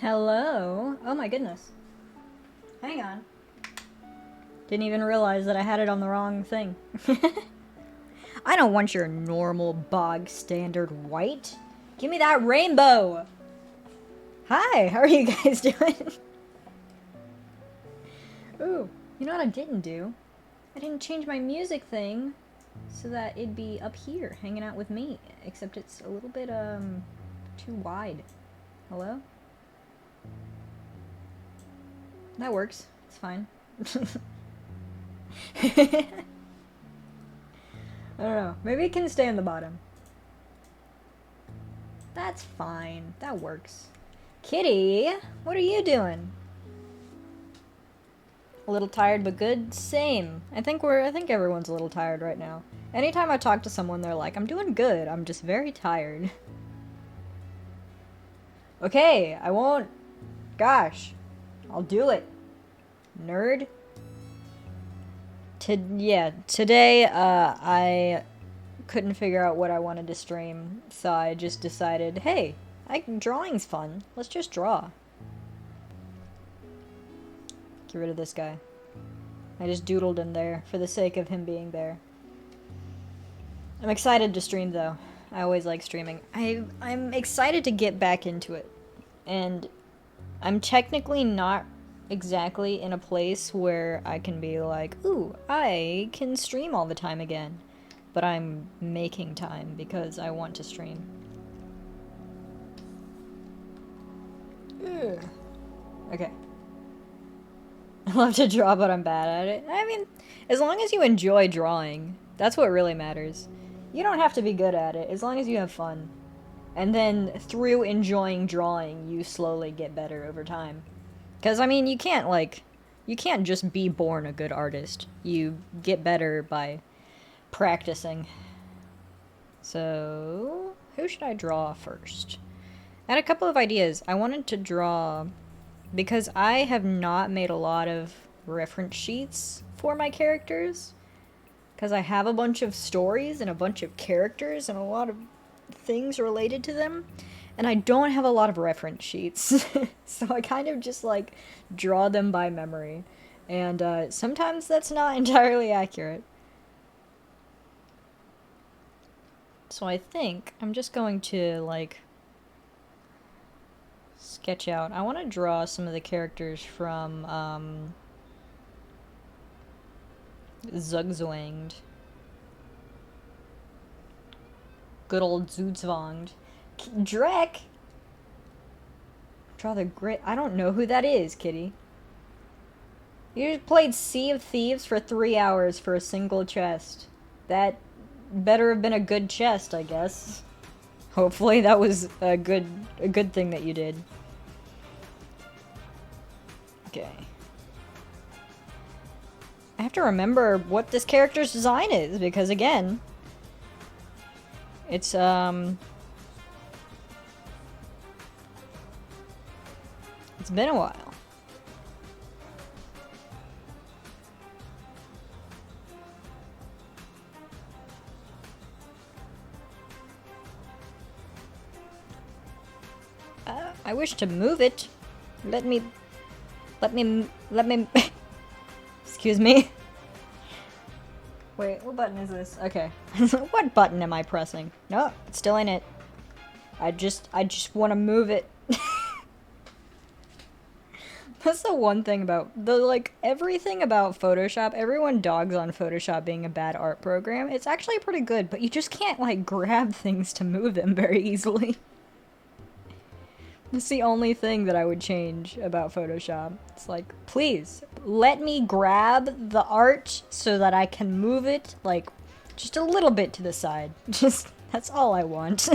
Hello? Oh my goodness. Hang on. Didn't even realize that I had it on the wrong thing. I don't want your normal bog standard white. Give me that rainbow! Hi, how are you guys doing? Ooh, you know what I didn't do? I didn't change my music thing so that it'd be up here, hanging out with me. Except it's a little bit, too wide. Hello? That works. It's fine. I don't know. Maybe it can stay on the bottom. That's fine. That works. Kitty, what are you doing? A little tired but good? Same. I think everyone's a little tired right now. Anytime I talk to someone, they're like, I'm doing good. I'm just very tired. Okay, I won't. Gosh. I'll do it. Nerd. Today, I couldn't figure out what I wanted to stream, so I just decided, hey, drawing's fun. Let's just draw. Get rid of this guy. I just doodled him there for the sake of him being there. I'm excited to stream, though. I always like streaming. I'm excited to get back into it. And I'm technically not exactly in a place where I can be like, ooh, I can stream all the time again. But I'm making time because I want to stream. Ugh. Okay. I love to draw, but I'm bad at it. I mean, as long as you enjoy drawing, that's what really matters. You don't have to be good at it, as long as you have fun. And then, through enjoying drawing, you slowly get better over time. Because, I mean, you can't just be born a good artist. You get better by practicing. So, who should I draw first? I had a couple of ideas. I wanted to draw, because I have not made a lot of reference sheets for my characters. Because I have a bunch of stories and a bunch of characters and a lot of things related to them. And I don't have a lot of reference sheets. So I kind of just, like, draw them by memory. And sometimes that's not entirely accurate. So I think I'm just going to, like, sketch out. I want to draw some of the characters from, Zugzwanged. Good old Zugzwanged. Drek! Draw the grit. I don't know who that is, kitty. You just played Sea of Thieves for 3 hours for a single chest. That better have been a good chest, I guess. Hopefully that was a good thing that you did. Okay. I have to remember what this character's design is, because again, it's been a while. I wish to move it. Let me... Excuse me. Wait, what button is this? Okay. What button am I pressing? No, it's still in it. I just want to move it. That's the one thing about everything about Photoshop. Everyone dogs on Photoshop being a bad art program. It's actually pretty good, but you just can't like grab things to move them very easily. It's the only thing that I would change about Photoshop. It's like, please, let me grab the art so that I can move it, like, just a little bit to the side. Just, that's all I want.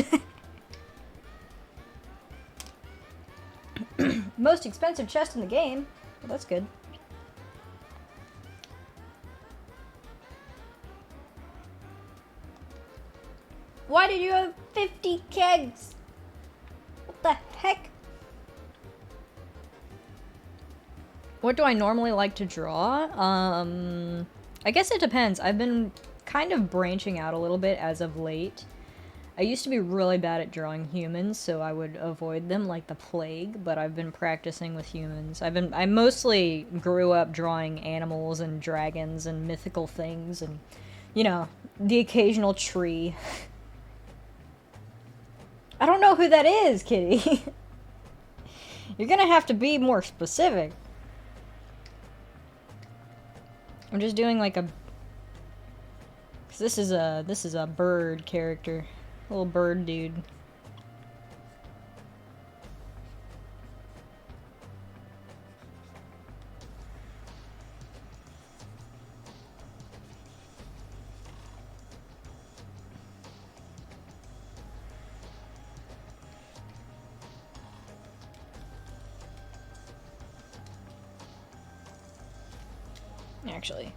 Most expensive chest in the game. Well, that's good. Why did you have 50 kegs? What the heck? What do I normally like to draw? I guess it depends. I've been kind of branching out a little bit as of late. I used to be really bad at drawing humans, so I would avoid them like the plague, but I've been practicing with humans. I mostly grew up drawing animals and dragons and mythical things and, you know, the occasional tree. I don't know who that is, Kitty. You're gonna have to be more specific. I'm just doing like a... 'cause this is a bird character. Little bird dude. Actually.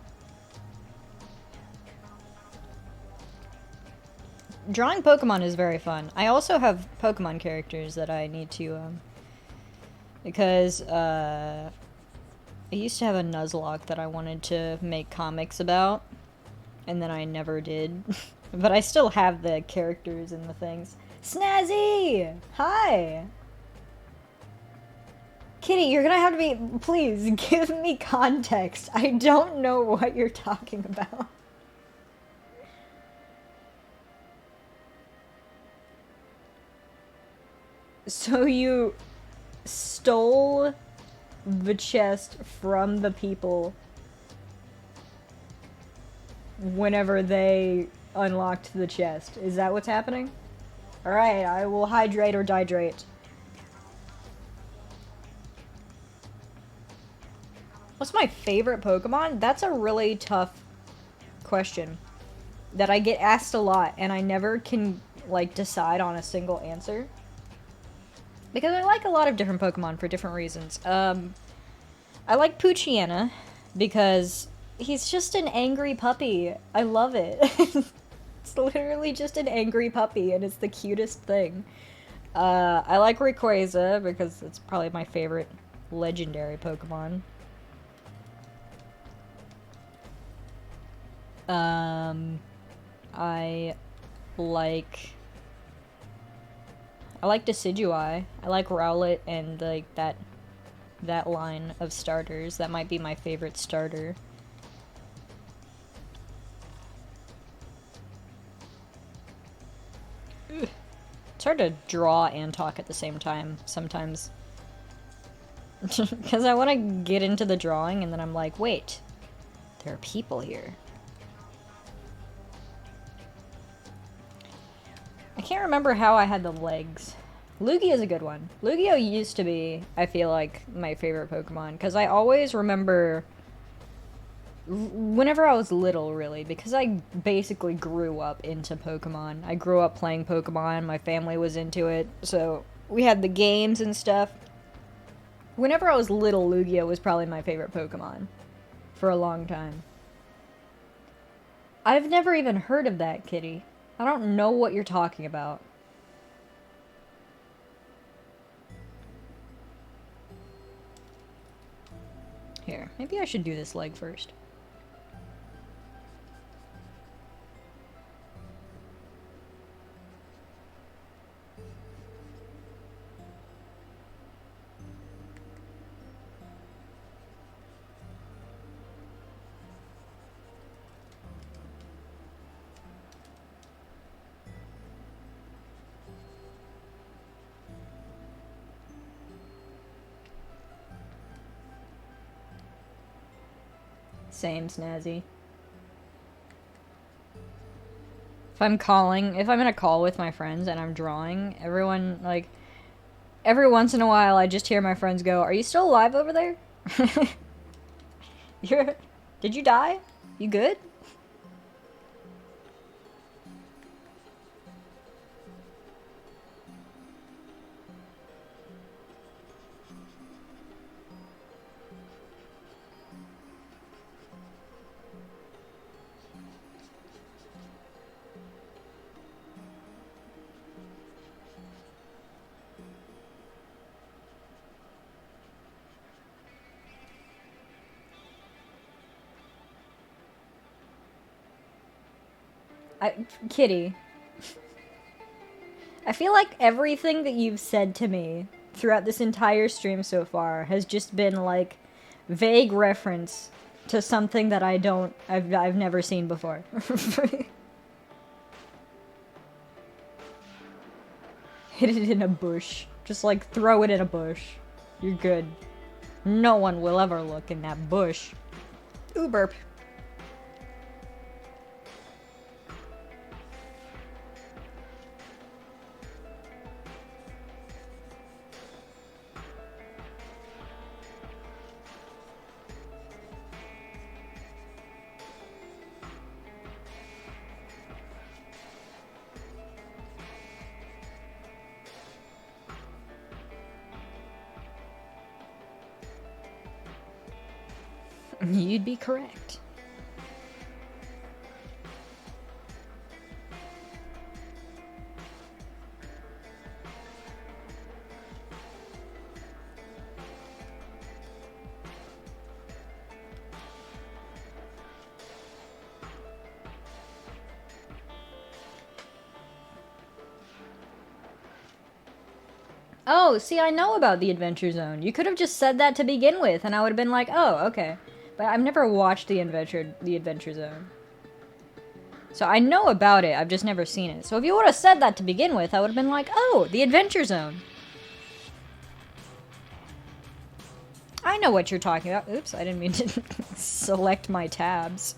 Drawing Pokemon is very fun. I also have Pokemon characters that I need to, because, I used to have a Nuzlocke that I wanted to make comics about, and then I never did. But I still have the characters and the things. Snazzy! Hi! Kitty, you're gonna have to be... please, give me context. I don't know what you're talking about. So you stole the chest from the people whenever they unlocked the chest. Is that what's happening? Alright, I will hydrate or dihydrate. What's my favorite Pokemon? That's a really tough question that I get asked a lot, and I never can, like, decide on a single answer. Because I like a lot of different Pokemon for different reasons. I like Poochyena because he's just an angry puppy. I love it. It's literally just an angry puppy, and it's the cutest thing. I like Rayquaza because it's probably my favorite legendary Pokemon. I like Decidueye. I like Rowlet and like that line of starters. That might be my favorite starter. Ugh. It's hard to draw and talk at the same time sometimes. Because I want to get into the drawing and then I'm like, wait, there are people here. I can't remember how I had the legs. Lugia is a good one. Lugia used to be, I feel like, my favorite Pokemon, because I always remember Whenever I was little, really, because I basically grew up into Pokemon. I grew up playing Pokemon, my family was into it, so we had the games and stuff. Whenever I was little, Lugia was probably my favorite Pokemon for a long time. I've never even heard of that, Kitty. I don't know what you're talking about. Here, maybe I should do this leg first. Same, Snazzy. If I'm in a call with my friends and I'm drawing, everyone, like, every once in a while I just hear my friends go, "Are you still alive over there? Did you die? You good?" Kitty, I feel like everything that you've said to me throughout this entire stream so far has just been like vague reference to something that I've never seen before. Hit it in a bush. Just like throw it in a bush. You're good. No one will ever look in that bush. Ooh, burp. You'd be correct. Oh, see, I know about the Adventure Zone. You could have just said that to begin with, and I would have been like, oh, okay. But I've never watched the Adventure Zone. So I know about it, I've just never seen it. So if you would have said that to begin with, I would have been like, oh, the Adventure Zone. I know what you're talking about. Oops, I didn't mean to select my tabs.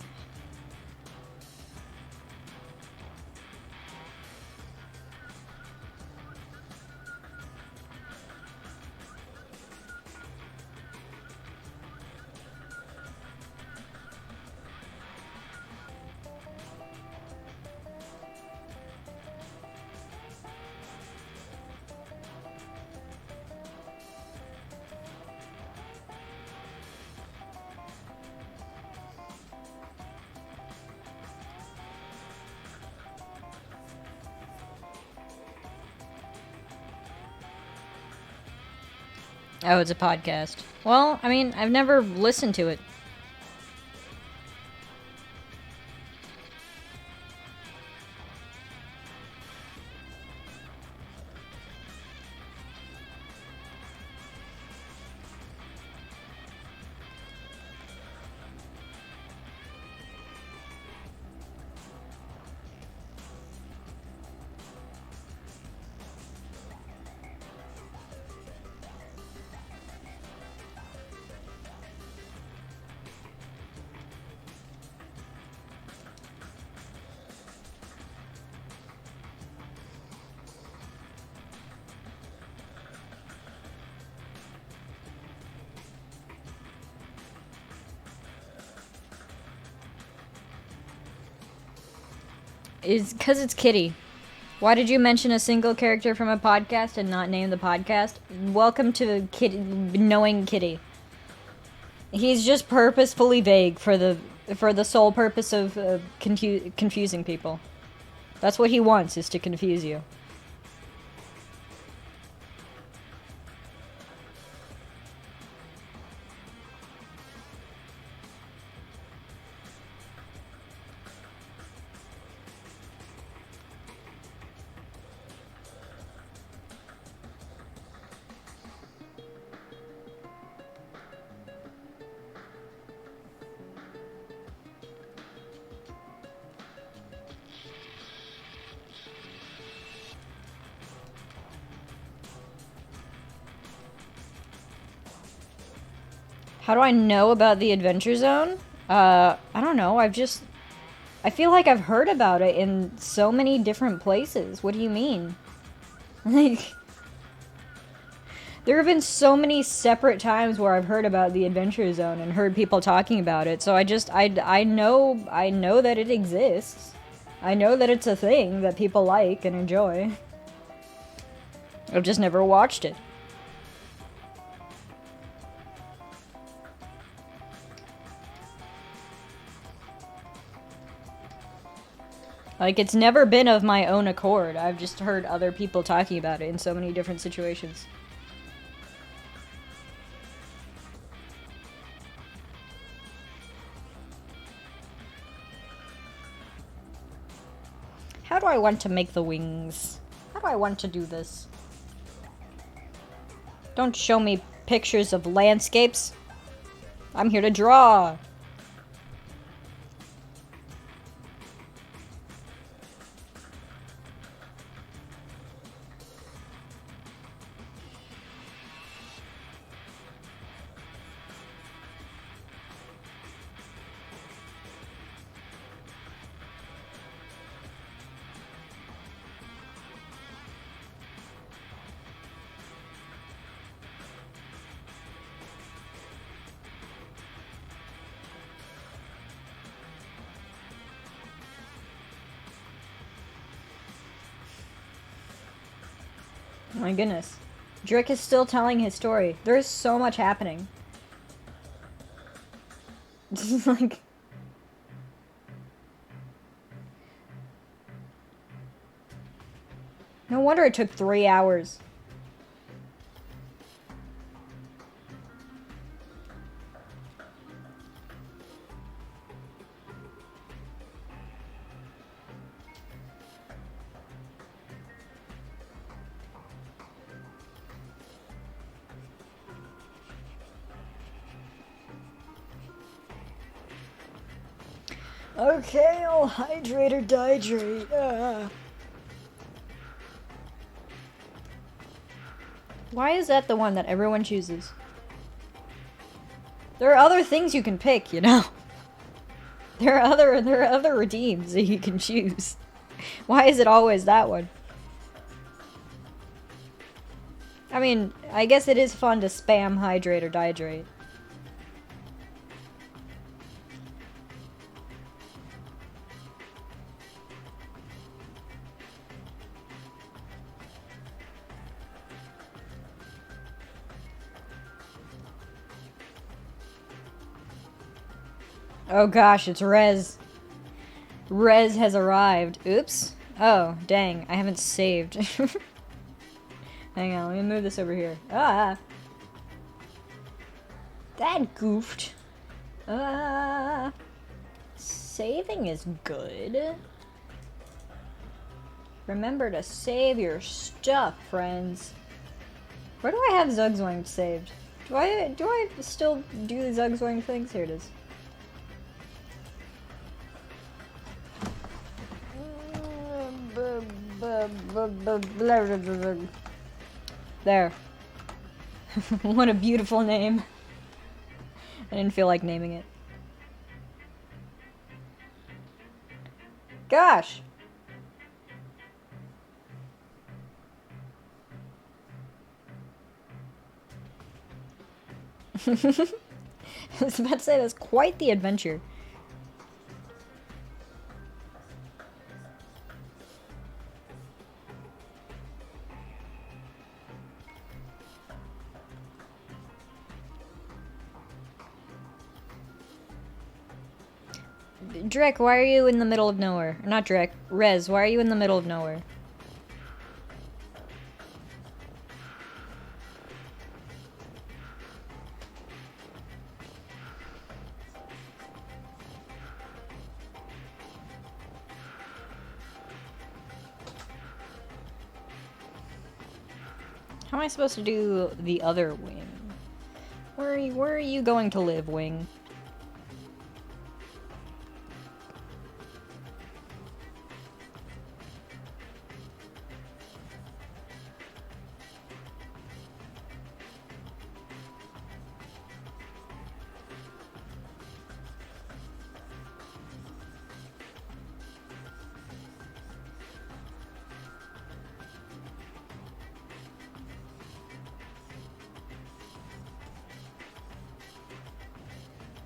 Oh, it's a podcast. Well, I mean, I've never listened to it. Is because it's Kitty. Why did you mention a single character from a podcast and not name the podcast? Welcome to Kitty, knowing Kitty. He's just purposefully vague for the sole purpose of confusing people. That's what he wants, is to confuse you. How do I know about the Adventure Zone? I don't know. I feel like I've heard about it in so many different places. What do you mean? Like, there have been so many separate times where I've heard about the Adventure Zone and heard people talking about it. So I know that it exists. I know that it's a thing that people like and enjoy. I've just never watched it. Like, it's never been of my own accord. I've just heard other people talking about it in so many different situations. How do I want to make the wings? How do I want to do this? Don't show me pictures of landscapes. I'm here to draw. My goodness. Drake is still telling his story. There's so much happening. Like... No wonder it took 3 hours. Okay, I'll hydrate or dihydrate. Why is that the one that everyone chooses? There are other things you can pick, you know. There are other redeems that you can choose. Why is it always that one? I mean, I guess it is fun to spam hydrate or dihydrate. Oh gosh, it's Rez. Rez has arrived. Oops. Oh, dang. I haven't saved. Hang on, let me move this over here. Ah! That goofed. Saving is good. Remember to save your stuff, friends. Where do I have Zugzwang saved? Do I still do the Zugzwang things? Here it is. There. What a beautiful name. I didn't feel like naming it. Gosh! I was about to say, that's quite the adventure. Drek, why are you in the middle of nowhere? Not Drek, Rez, why are you in the middle of nowhere? How am I supposed to do the other wing? Where are you going to live, wing?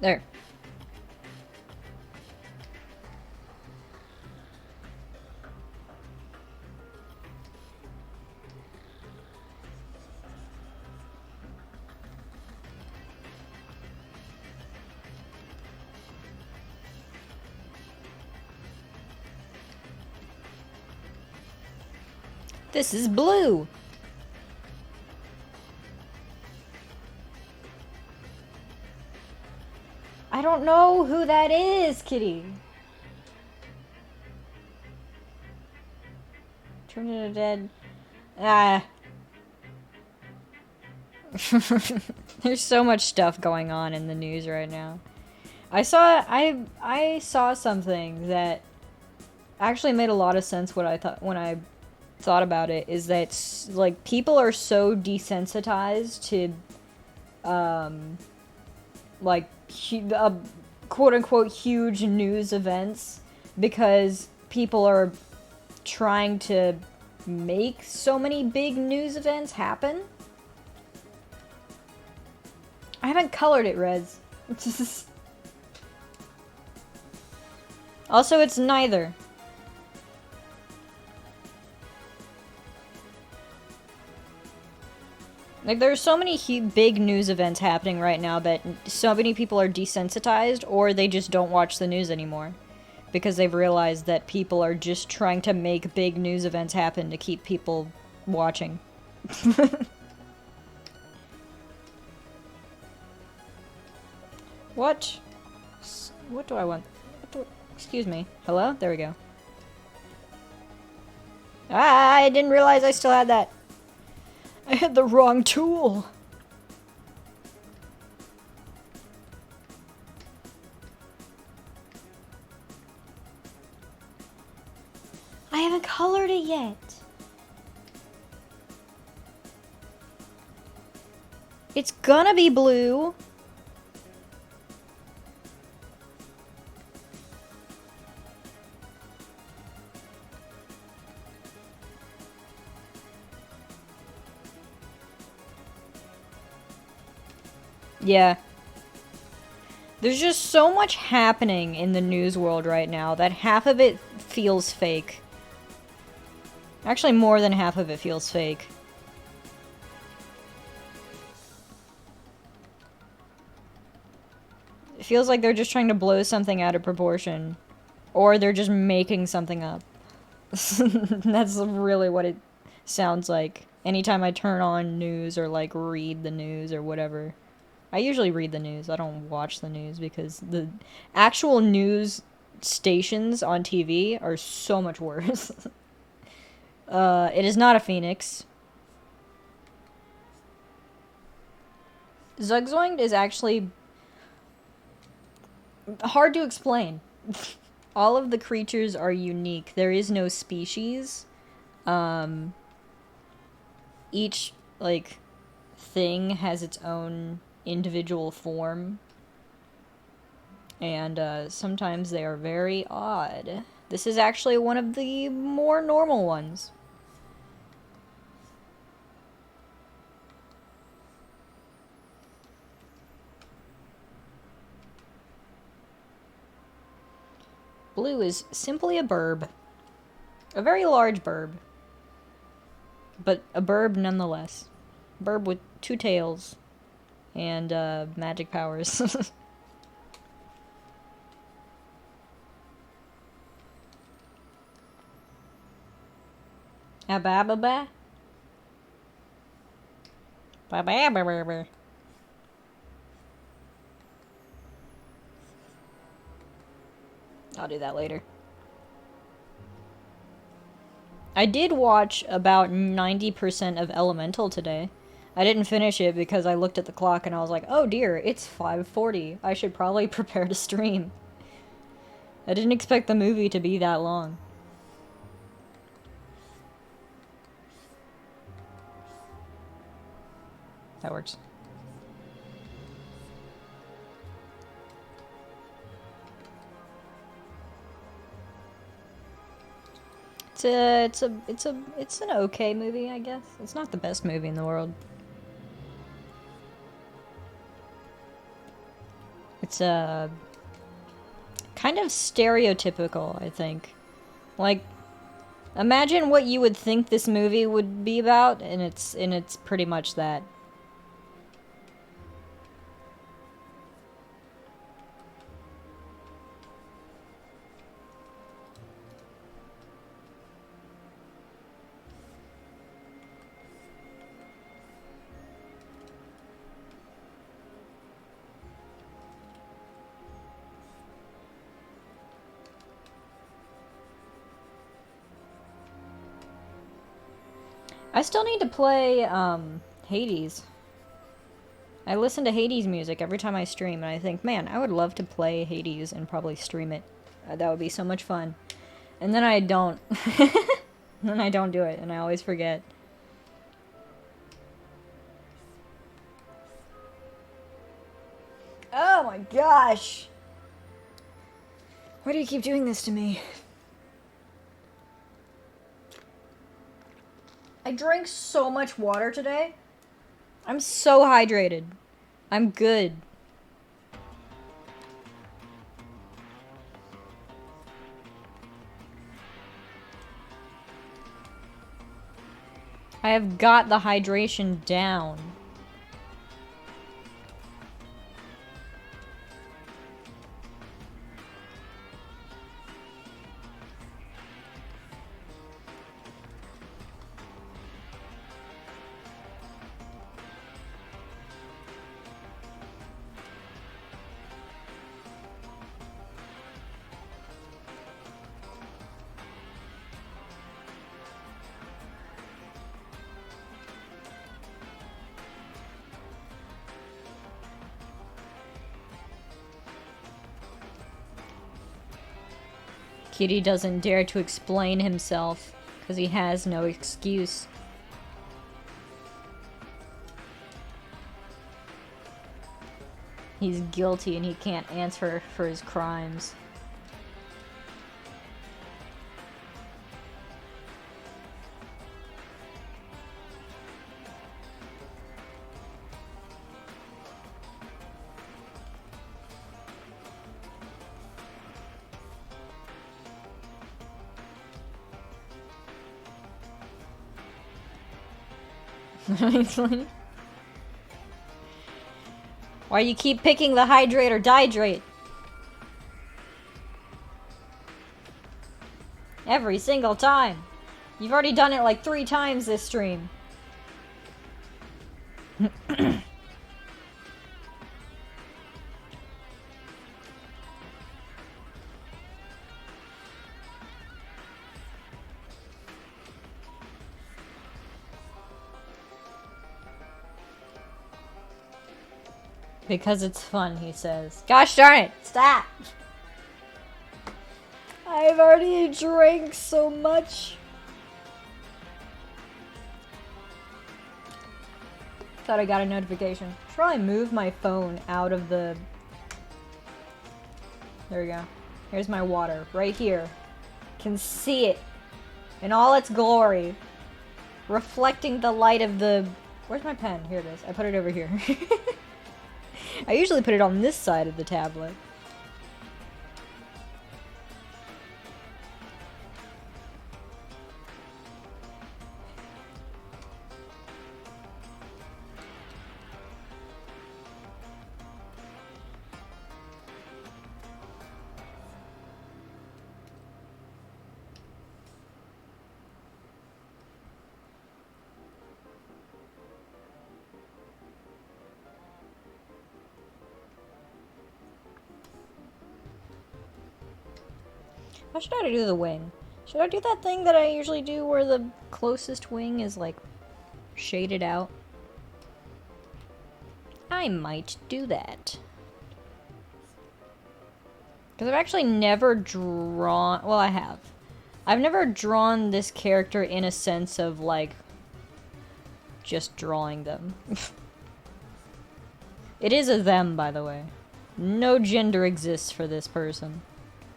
There. This is blue. I don't know who that is, kitty. Turn into dead. Ah. There's so much stuff going on in the news right now. I saw something that actually made a lot of sense when I thought about it, is that like people are so desensitized to like quote unquote huge news events because people are trying to make so many big news events happen. I haven't colored it, Rez. Also, it's neither. Like, there's so many big news events happening right now that so many people are desensitized, or they just don't watch the news anymore. Because they've realized that people are just trying to make big news events happen to keep people watching. What? What do I want? Excuse me. Hello? There we go. Ah, I didn't realize I still had that. I had the wrong tool. I haven't colored it yet. It's gonna be blue. Yeah. There's just so much happening in the news world right now that half of it feels fake. Actually, more than half of it feels fake. It feels like they're just trying to blow something out of proportion. Or they're just making something up. That's really what it sounds like. Anytime I turn on news or, like, read the news or whatever. I usually read the news. I don't watch the news because the actual news stations on TV are so much worse. It is not a phoenix. Zugzwanged is actually hard to explain. All of the creatures are unique. There is no species. Each, like, thing has its own individual form. And, sometimes they are very odd. This is actually one of the more normal ones. Blue is simply a burb. A very large burb. But a burb nonetheless. Burb with 2 tails. And, magic powers. Ba-ba-ba-ba. Ba-ba-ba-ba-ba. I'll do that later. I did watch about 90% of Elemental today. I didn't finish it because I looked at the clock and I was like, oh dear, it's 5:40. I should probably prepare to stream. I didn't expect the movie to be that long. That works. It's an okay movie, I guess. It's not the best movie in the world. It's kind of stereotypical, I think. Like, imagine what you would think this movie would be about, and it's pretty much that. I still need to play, Hades. I listen to Hades music every time I stream, and I think, man, I would love to play Hades and probably stream it. That would be so much fun. And then I don't. Then I don't do it, and I always forget. Oh my gosh! Why do you keep doing this to me? I drank so much water today. I'm so hydrated. I'm good. I have got the hydration down. Kitty doesn't dare to explain himself, because he has no excuse. He's guilty and he can't answer for his crimes. Why you keep picking the hydrate or dihydrate? Every single time. You've already done it like 3 times this stream. Because it's fun, he says. Gosh darn it! Stop! I've already drank so much. Thought I got a notification. Should probably move my phone out of the... There we go. Here's my water. Right here. Can see it. In all its glory. Reflecting the light of the... Where's my pen? Here it is. I put it over here. I usually put it on this side of the tablet. How should I do the wing? Should I do that thing that I usually do where the closest wing is, like, shaded out? I might do that. Because I've actually never drawn... Well, I have. I've never drawn this character in a sense of, like, just drawing them. It is a them, by the way. No gender exists for this person.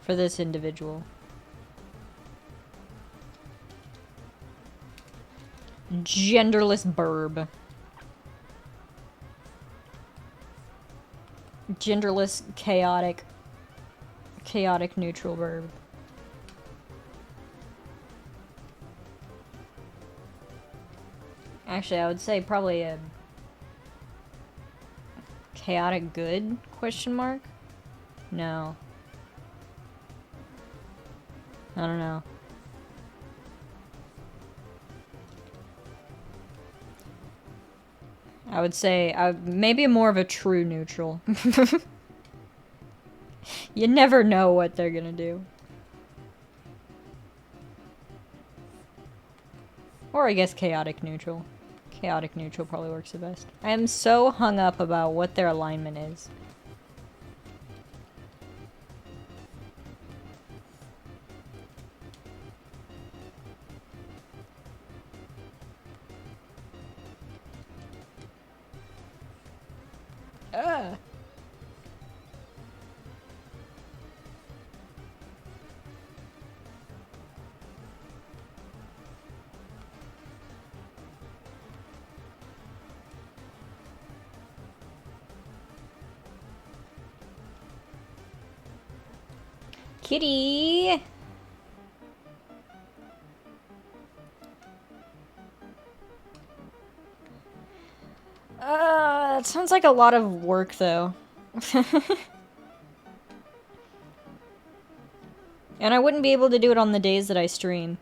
For this individual. Genderless burb. Genderless, chaotic neutral burb. Actually, I would say probably a chaotic good, question mark? No. I don't know. I would say maybe more of a true neutral. You never know what they're gonna do. Or I guess chaotic neutral. Chaotic neutral probably works the best. I am so hung up about what their alignment is. Ugh. Kitty! That sounds like a lot of work, though. And I wouldn't be able to do it on the days that I stream.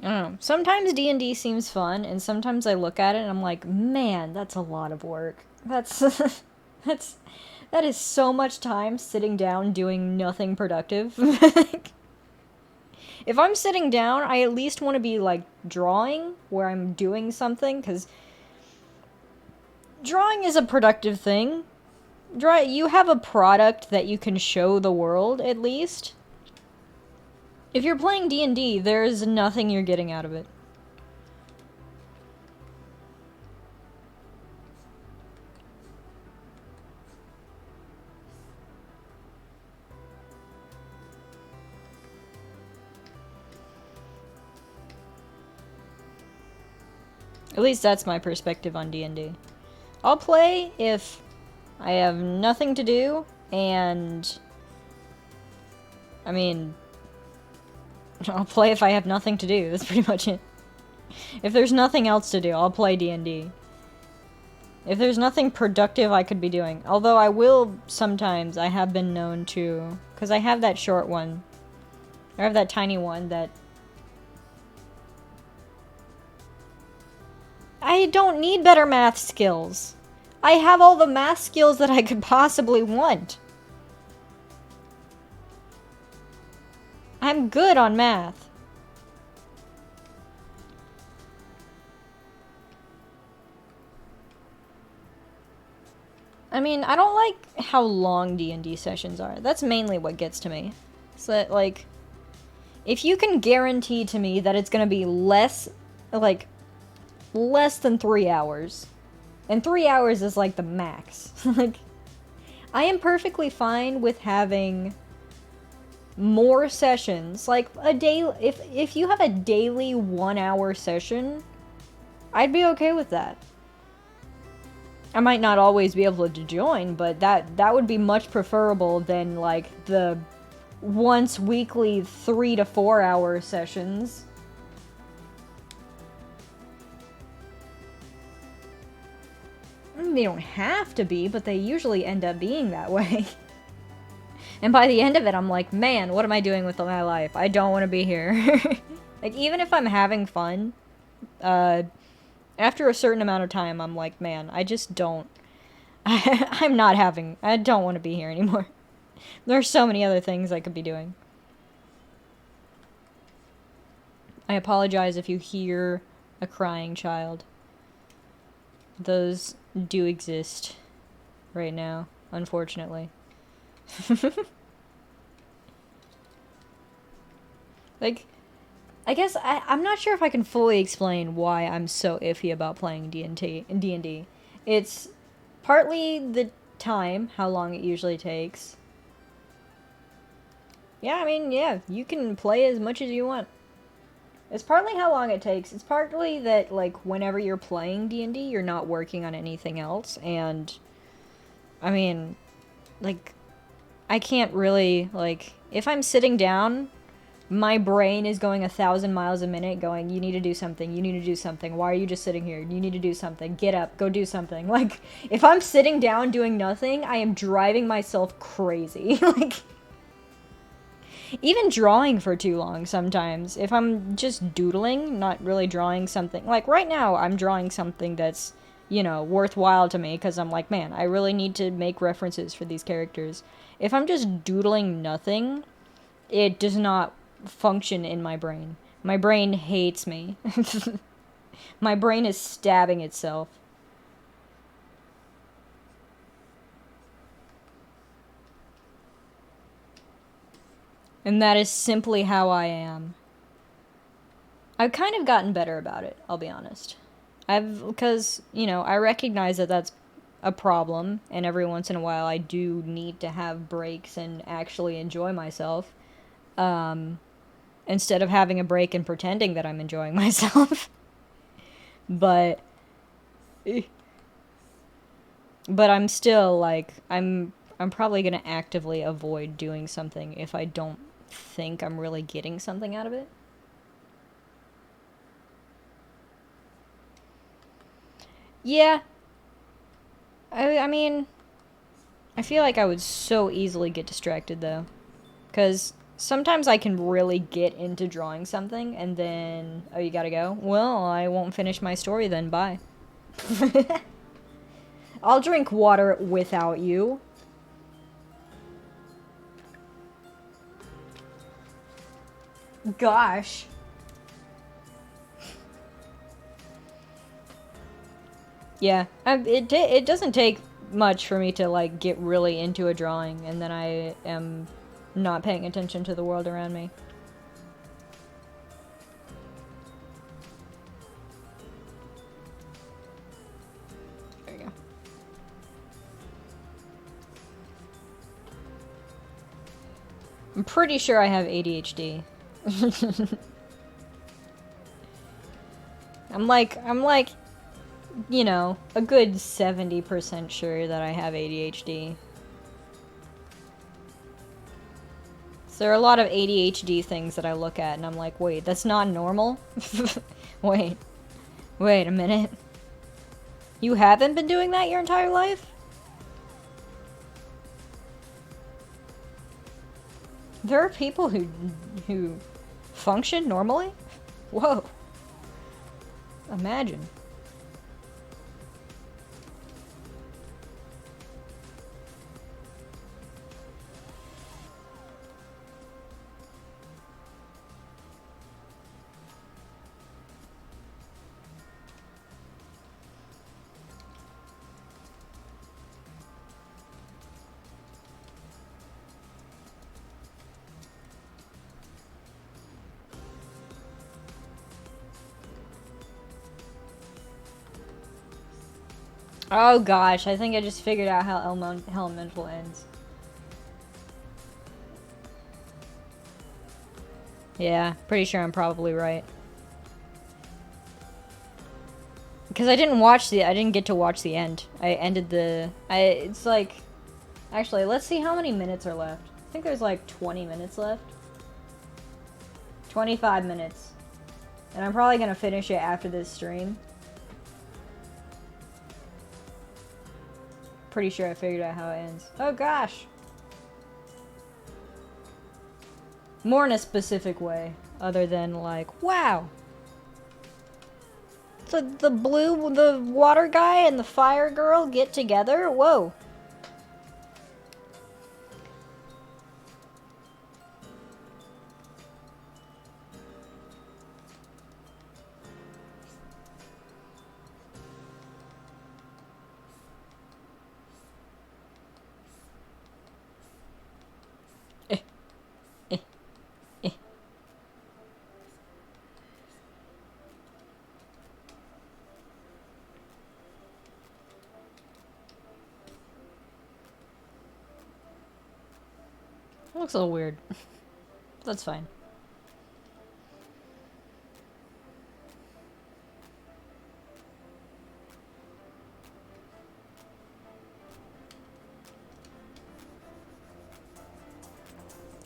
I don't know. Sometimes D&D seems fun, and sometimes I look at it and I'm like, man, that's a lot of work. That is so much time sitting down doing nothing productive. If I'm sitting down, I at least want to be, like, drawing, where I'm doing something, because drawing is a productive thing. You have a product that you can show the world, at least. If you're playing D&D, there's nothing you're getting out of it. At least that's my perspective on D&D. I'll play if I have nothing to do, and... I mean... I'll play if I have nothing to do, that's pretty much it. If there's nothing else to do, I'll play D&D. If there's nothing productive I could be doing. Although I will sometimes, I have been known to... Because I have that short one. I have that tiny one that... I don't need better math skills. I have all the math skills that I could possibly want. I'm good on math. I mean, I don't like how long D&D sessions are. That's mainly what gets to me. So that, like, if you can guarantee to me that it's gonna be less than 3 hours, and 3 hours is like the max. Like, I am perfectly fine with having more sessions, like a day. If you have a daily 1 hour session, I'd be okay with that. I might not always be able to join, but that would be much preferable than like the once weekly 3 to 4 hour sessions. They don't have to be, but they usually end up being that way. And by the end of it, I'm like, man, what am I doing with my life? I don't want to be here. Like, even if I'm having fun, After a certain amount of time, I'm like, man, I just don't. I'm not having. I don't want to be here anymore. There's so many other things I could be doing. I apologize if you hear a crying child. Those do exist right now, unfortunately. Like, I guess I'm not sure if I can fully explain why I'm so iffy about playing D&D. It's partly the time, how long it usually takes. Yeah, I mean, yeah, you can play as much as you want. It's partly how long it takes. It's partly that, like, whenever you're playing D&D, you're not working on anything else. And, I mean, like, I can't really, like, if I'm sitting down, my brain is going 1,000 miles a minute going, you need to do something, you need to do something. Why are you just sitting here? You need to do something. Get up, go do something. Like, if I'm sitting down doing nothing, I am driving myself crazy. Like, even drawing for too long sometimes. If I'm just doodling, not really drawing something. Like, right now, I'm drawing something that's, you know, worthwhile to me, because I'm like, man, I really need to make references for these characters. If I'm just doodling nothing, it does not function in my brain. My brain hates me. My brain is stabbing itself. And that is simply how I am. I've kind of gotten better about it, I'll be honest. Because, you know, I recognize that that's a problem, and every once in a while I do need to have breaks and actually enjoy myself. Instead of having a break and pretending that I'm enjoying myself. But I'm still like I'm probably going to actively avoid doing something if I don't think I'm really getting something out of it. Yeah. I mean, I feel like I would so easily get distracted though. Cuz sometimes I can really get into drawing something and then, oh, you got to go. Well, I won't finish my story then. Bye. I'll drink water without you. Gosh. Yeah, it doesn't take much for me to, like, get really into a drawing, and then I am not paying attention to the world around me. There you go. I'm pretty sure I have ADHD. I'm like, you know, a good 70% sure that I have ADHD. So there are a lot of ADHD things that I look at and I'm like, wait, that's not normal? Wait a minute. You haven't been doing that your entire life? There are people who function normally? Whoa. Imagine. Oh gosh, I think I just figured out how Elemental ends. Yeah, pretty sure I'm probably right. Because I didn't get to watch the end. It's like, actually, let's see how many minutes are left. I think there's like 20 minutes left. 25 minutes. And I'm probably gonna finish it after this stream. Pretty sure I figured out how it ends. Oh gosh! More in a specific way, other than like, wow! the water guy and the fire girl get together? Whoa. It looks a little weird. That's fine.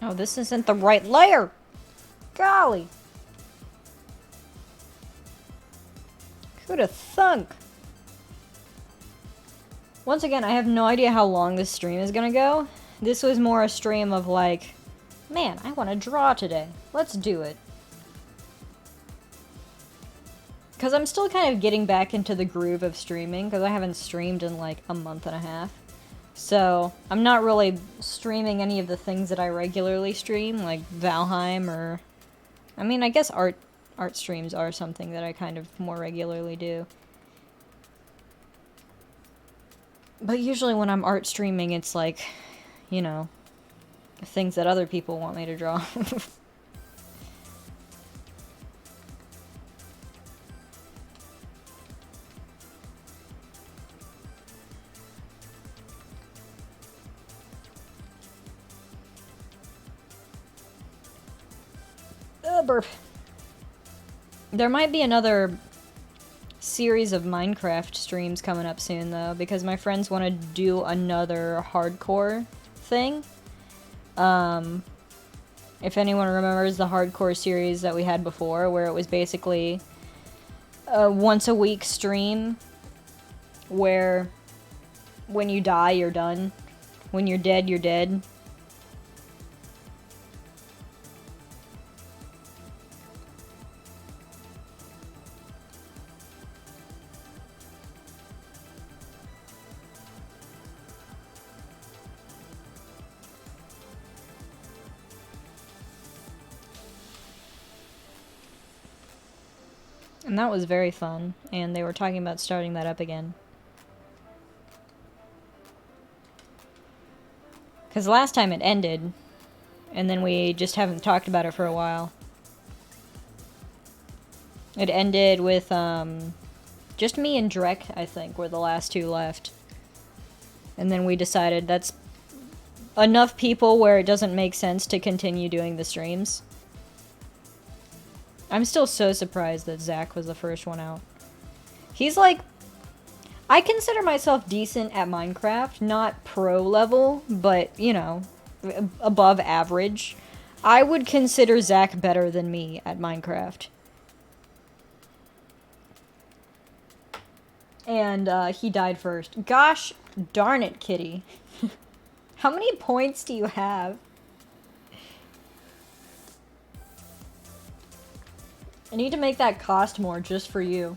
Oh, this isn't the right layer! Golly! Who'd have thunk? Once again, I have no idea how long this stream is gonna go. This was more a stream of like, man, I want to draw today. Let's do it. Because I'm still kind of getting back into the groove of streaming, because I haven't streamed in like a month and a half. So, I'm not really streaming any of the things that I regularly stream, like Valheim or... I mean, I guess art streams are something that I kind of more regularly do. But usually when I'm art streaming, it's like, you know, things that other people want me to draw. Burp. There might be another series of Minecraft streams coming up soon, though, because my friends want to do another hardcore thing. If anyone remembers the hardcore series that we had before, where it was basically a once-a-week stream where when you die, you're done. When you're dead, you're dead. And that was very fun, and they were talking about starting that up again. Because last time it ended, and then we just haven't talked about it for a while. It ended with, just me and Drek, I think, were the last two left. And then we decided that's enough people where it doesn't make sense to continue doing the streams. I'm still so surprised that Zach was the first one out. He's like... I consider myself decent at Minecraft. Not pro level, but, you know, above average. I would consider Zach better than me at Minecraft. And he died first. Gosh darn it, Kitty. How many points do you have? I need to make that cost more just for you.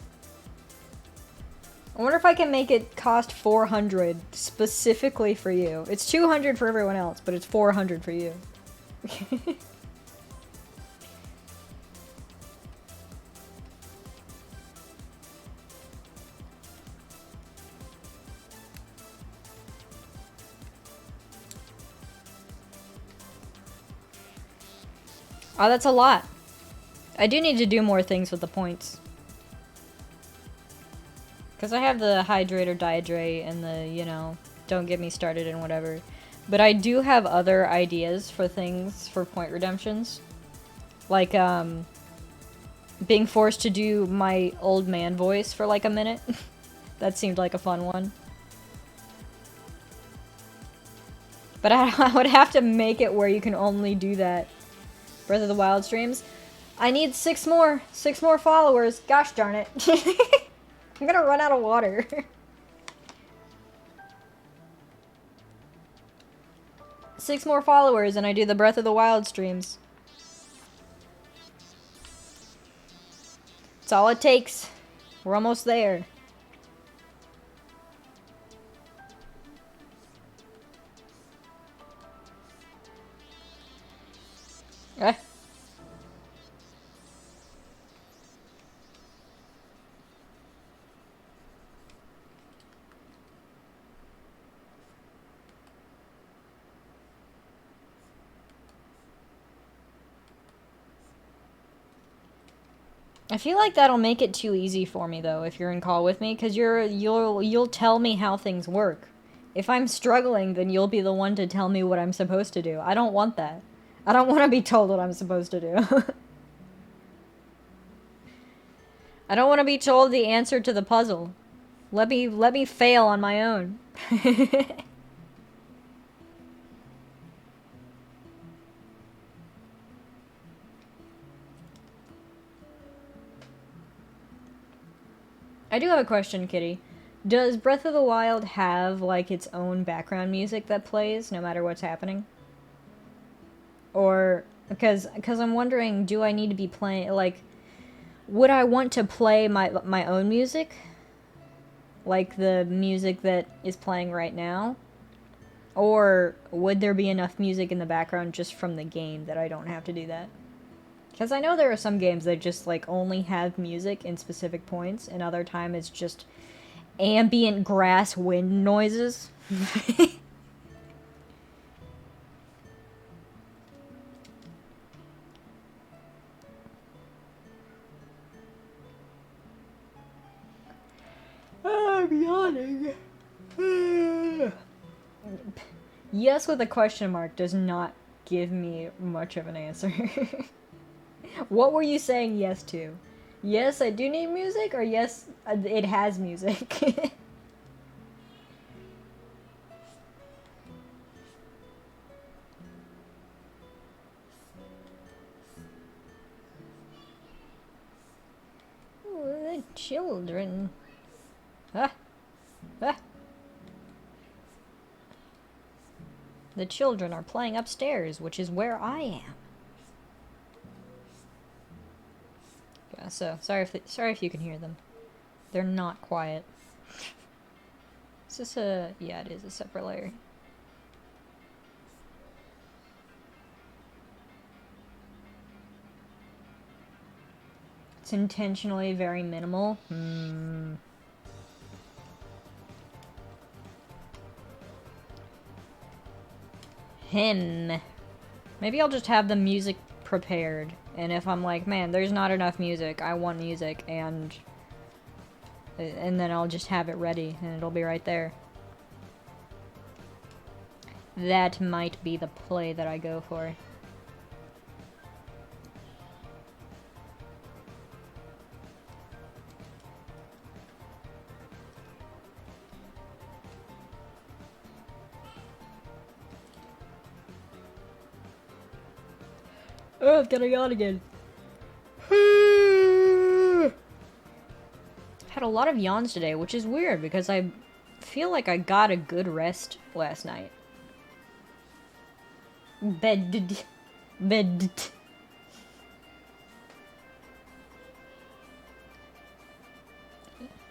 I wonder if I can make it cost 400 specifically for you. It's 200 for everyone else, but it's 400 for you. Oh, that's a lot. I do need to do more things with the points. Because I have the hydrate or dehydrate and the, you know, don't get me started and whatever. But I do have other ideas for things for point redemptions. Like, being forced to do my old man voice for like a minute. That seemed like a fun one. But I would have to make it where you can only do that. Breath of the Wild streams. I need 6 more followers. Gosh darn it. I'm gonna run out of water. 6 more followers and I do the Breath of the Wild streams. That's all it takes. We're almost there. Eh. I feel like that'll make it too easy for me though if you're in call with me, because you'll tell me how things work. If I'm struggling, then you'll be the one to tell me what I'm supposed to do. I don't want that. I don't want to be told what I'm supposed to do. I don't want to be told the answer to the puzzle. Let me fail on my own. I do have a question, Kitty. Does Breath of the Wild have, like, its own background music that plays no matter what's happening? Or, because I'm wondering, do I need to be playing, like, would I want to play my own music? Like the music that is playing right now? Or would there be enough music in the background just from the game that I don't have to do that? Because I know there are some games that just, like, only have music in specific points, and other time it's just ambient grass wind noises. I'm yawning. Yes with a question mark does not give me much of an answer. What were you saying yes to? Yes, I do need music, or yes, it has music? Ooh, the children. Ah. Ah. The children are playing upstairs, which is where I am. Yeah, so sorry if you can hear them. They're not quiet. Is this a... yeah, it is a separate layer. It's intentionally very minimal. Maybe I'll just have the music prepared. And if I'm like, man, there's not enough music, I want music, and then I'll just have it ready, and it'll be right there. That might be the play that I go for. Oh, it's getting on again. Had a lot of yawns today, which is weird because I feel like I got a good rest last night. Bed.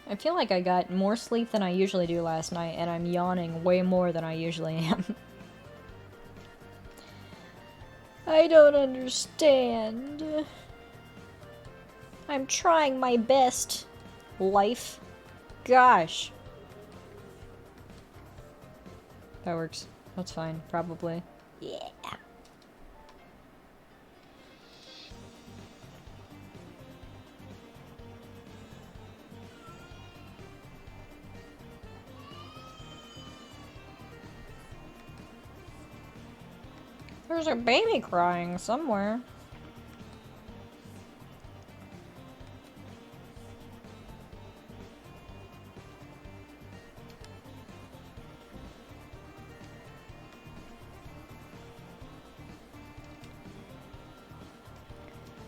I feel like I got more sleep than I usually do last night, and I'm yawning way more than I usually am. I don't understand. I'm trying my best. Life. Gosh. That works. That's fine, probably. Yeah. There's a baby crying somewhere.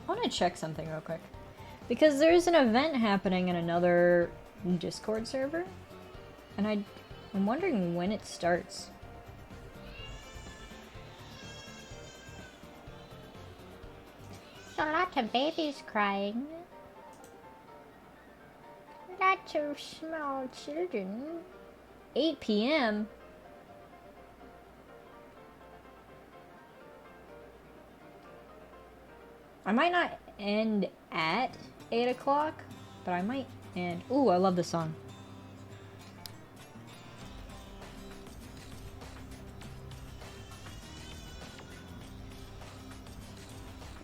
I want to check something real quick. Because there's an event happening in another Discord server. And I'm wondering when it starts. A lot of babies crying. so small children. 8 p.m.? I might not end at 8 o'clock, but I might end... Ooh, I love this song.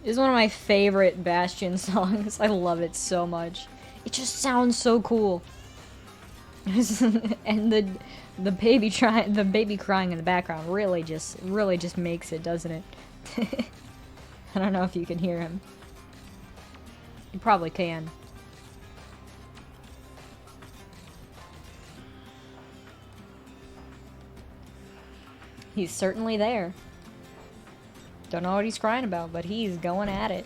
This is one of my favorite Bastion songs. I love it so much. It just sounds so cool. And the baby crying in the background really just makes it, doesn't it? I don't know if you can hear him. You probably can. He's certainly there. Don't know what he's crying about, but he's going at it.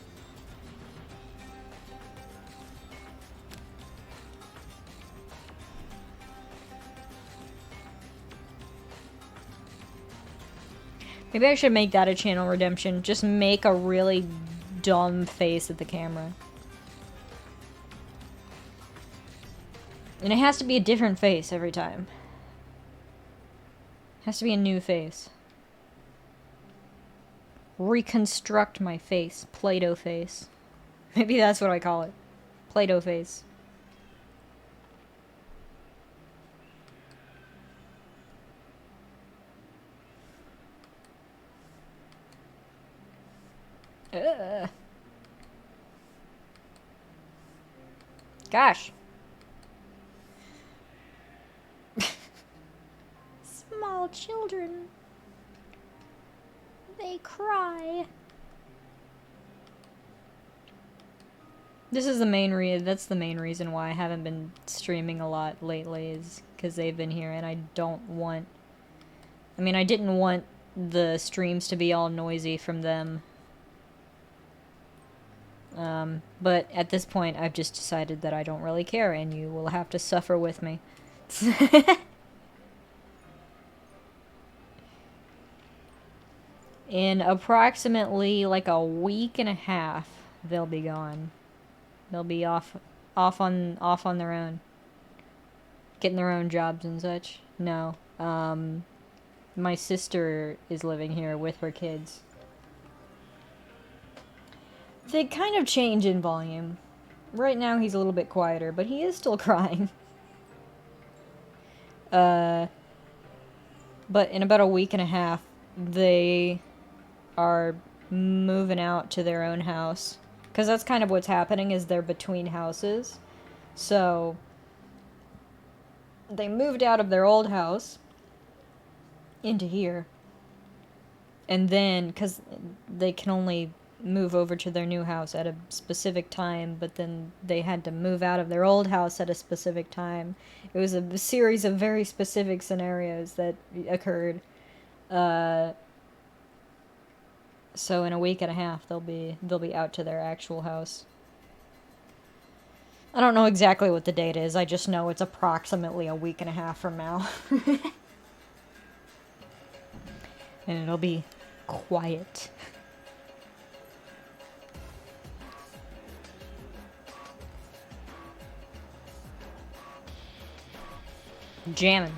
Maybe I should make that a channel redemption. Just make a really dumb face at the camera. And it has to be a different face every time. It has to be a new face. Reconstruct my face. Play-Doh face. Maybe that's what I call it. Play-Doh face. Ugh. Gosh. Small children. They cry. This is the main that's the main reason why I haven't been streaming a lot lately, is because they've been here and I don't want... I mean, I didn't want the streams to be all noisy from them. But at this point, I've just decided that I don't really care, and you will have to suffer with me. In approximately, like, a week and a half, they'll be gone. They'll be off on their own. Getting their own jobs and such. No. My sister is living here with her kids. They kind of change in volume. Right now he's a little bit quieter, but he is still crying. But in about a week and a half, they are moving out to their own house. Because that's kind of what's happening, is they're between houses. So, they moved out of their old house into here. And then, because they can only move over to their new house at a specific time, but then they had to move out of their old house at a specific time. It was a series of very specific scenarios that occurred. So in a week and a half, they'll be out to their actual house. I don't know exactly what the date is. I just know it's approximately a week and a half from now. And it'll be quiet. Jamming.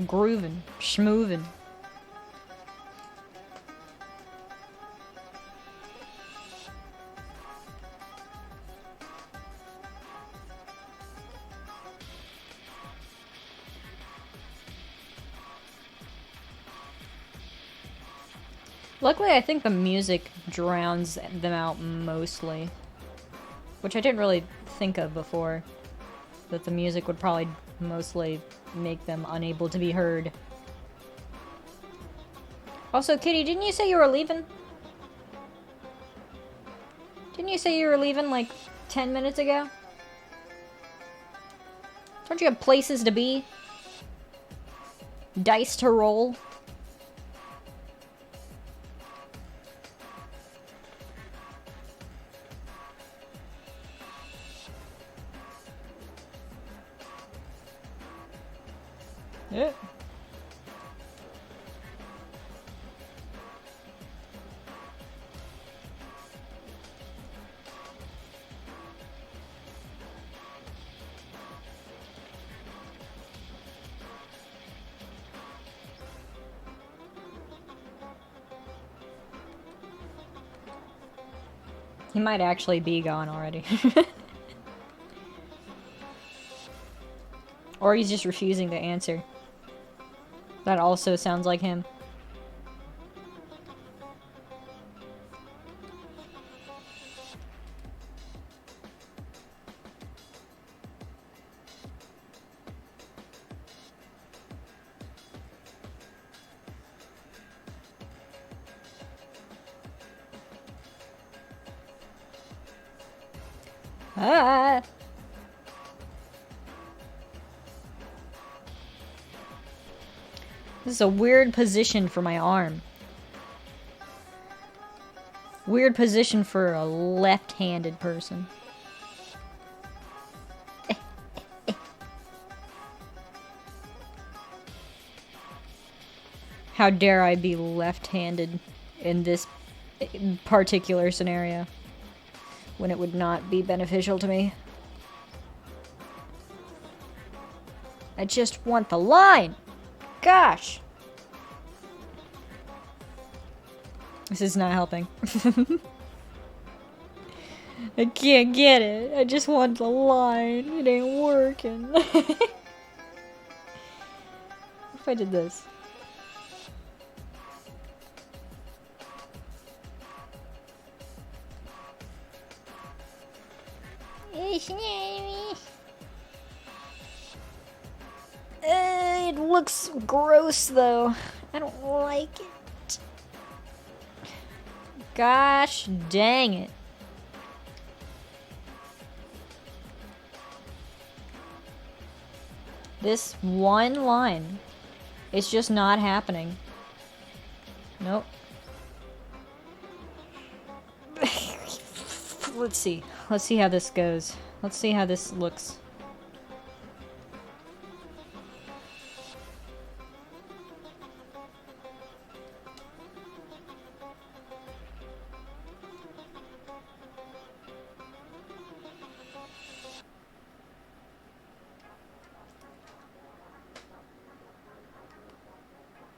Grooving. Schmoovin'. Luckily, I think the music drowns them out mostly. Which I didn't really think of before. That the music would probably mostly make them unable to be heard. Also, Kitty, didn't you say you were leaving? Didn't you say you were leaving like 10 minutes ago? Don't you have places to be? Dice to roll? Yeah. He might actually be gone already. Or he's just refusing to answer. That also sounds like him. Ah! This is a weird position for my arm. Weird position for a left-handed person. How dare I be left-handed in this particular scenario when it would not be beneficial to me. I just want the line! Gosh! This is not helping. I can't get it. I just want the line. It ain't working. If I did this. It looks gross though. I don't like it. Gosh dang it. This one line. It's just not happening. Nope. Let's see. Let's see how this goes. Let's see how this looks.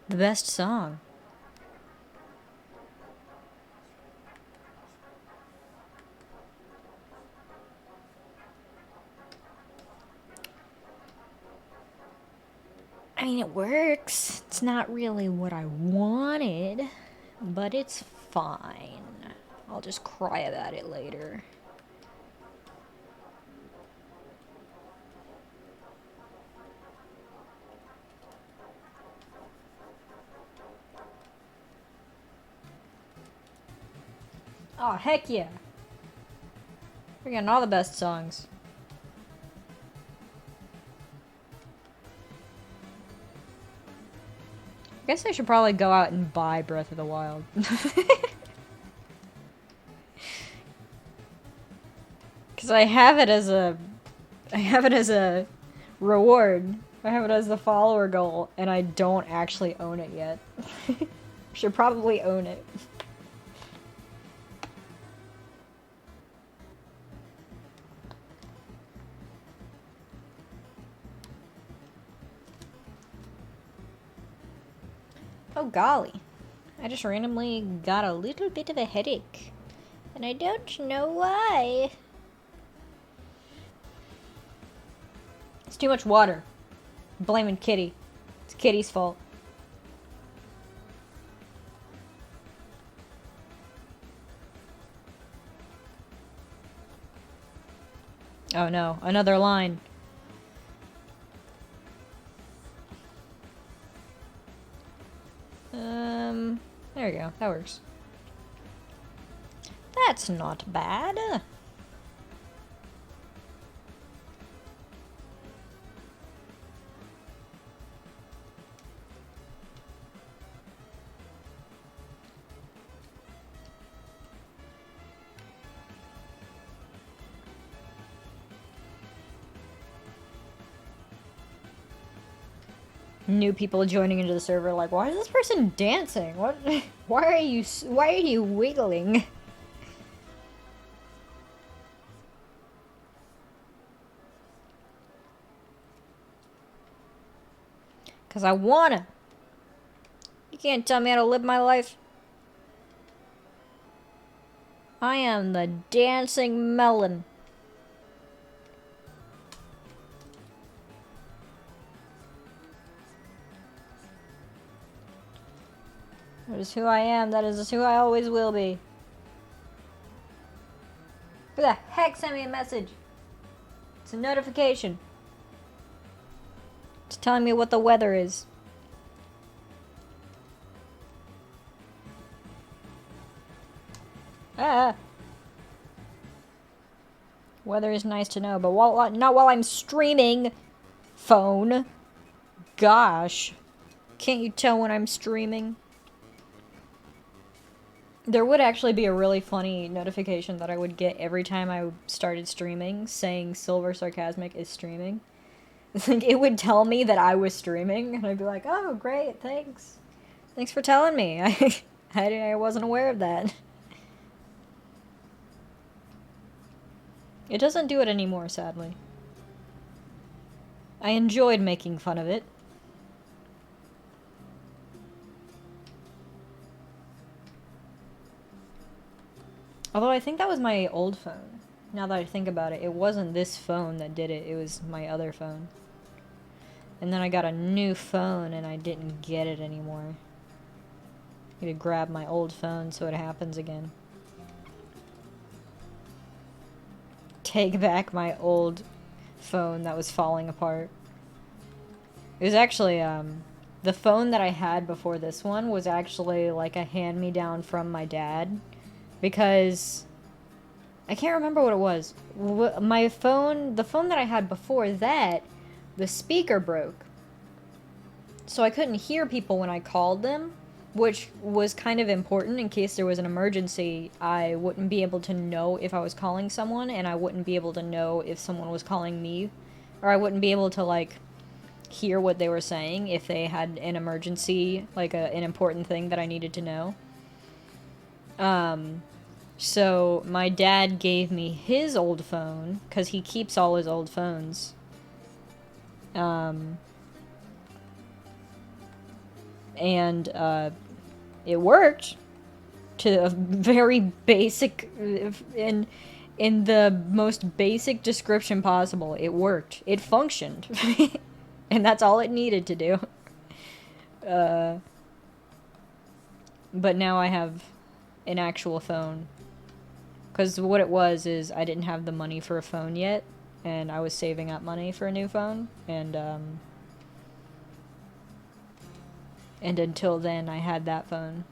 The best song. I mean, it works. It's not really what I wanted, but it's fine. I'll just cry about it later. Oh, heck yeah. We're getting all the best songs. I guess I should probably go out and buy Breath of the Wild. Because I have it as a reward. I have it as the follower goal, and I don't actually own it yet. Should probably own it. Oh golly, I just randomly got a little bit of a headache, and I don't know why. It's too much water. I'm blaming Kitty. It's Kitty's fault. Oh no, another line. There we go. That works. That's not bad. New people joining into the server like, why is this person dancing? What? Why are you wiggling? Cause I wanna. You can't tell me how to live my life. I am the dancing melon. That is who I am. That is who I always will be. Who the heck sent me a message? It's a notification. It's telling me what the weather is. Ah. Weather is nice to know, but not while I'm streaming. Phone. Gosh. Can't you tell when I'm streaming? There would actually be a really funny notification that I would get every time I started streaming saying Silver Sarcasmic is streaming. Like, it would tell me that I was streaming, and I'd be like, oh, great, thanks. Thanks for telling me. I wasn't aware of that. It doesn't do it anymore, sadly. I enjoyed making fun of it. Although I think that was my old phone. Now that I think about it, it wasn't this phone that did it, it was my other phone. And then I got a new phone and I didn't get it anymore. I need to grab my old phone so it happens again. Take back my old phone that was falling apart. It was actually, the phone that I had before this one was actually like a hand-me-down from my dad. Because I can't remember what it was. My phone, the phone that I had before that, the speaker broke. So I couldn't hear people when I called them, which was kind of important in case there was an emergency. I wouldn't be able to know if I was calling someone, and I wouldn't be able to know if someone was calling me. Or I wouldn't be able to, like, hear what they were saying if they had an emergency, like an important thing that I needed to know. So my dad gave me his old phone, because he keeps all his old phones. And it worked to a very basic, in the most basic description possible. It worked. It functioned. And that's all it needed to do. But now I have an actual phone. Because what it was is I didn't have the money for a phone yet, and I was saving up money for a new phone, and until then I had that phone.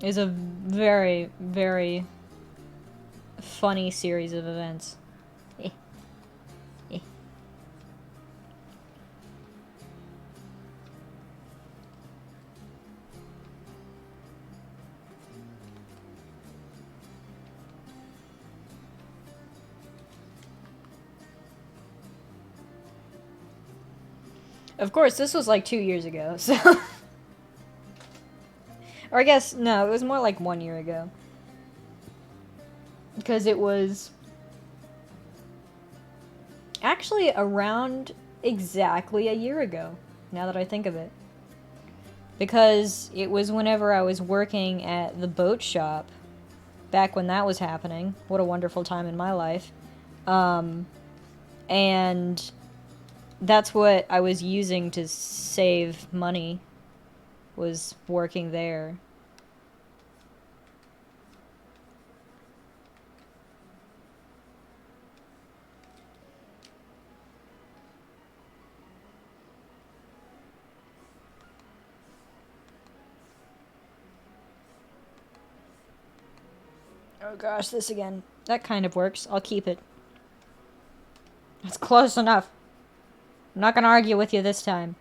It was a very, very funny series of events. Of course, this was like 2 years ago, so... Or I guess, no, it was more like 1 year ago. Because it was... actually around exactly a year ago, now that I think of it. Because it was whenever I was working at the boat shop, back when that was happening. What a wonderful time in my life. And... that's what I was using to save money, was working there. Oh gosh, this again. That kind of works. I'll keep it. That's close enough. I'm not gonna argue with you this time.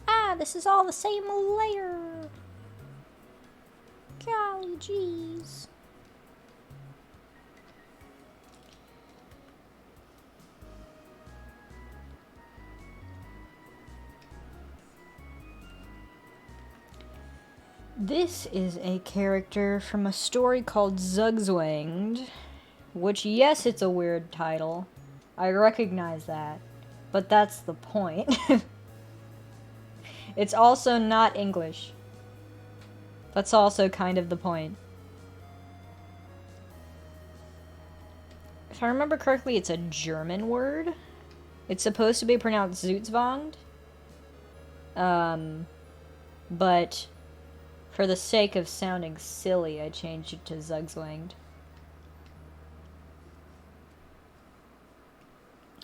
Ah, this is all the same layer. Golly jeez. This is a character from a story called Zugzwanged, which, yes, it's a weird title. I recognize that, but that's the point. It's also not English. That's also kind of the point. If I remember correctly, it's a German word. It's supposed to be pronounced Zutzwanged. But for the sake of sounding silly, I changed it to Zugzwanged.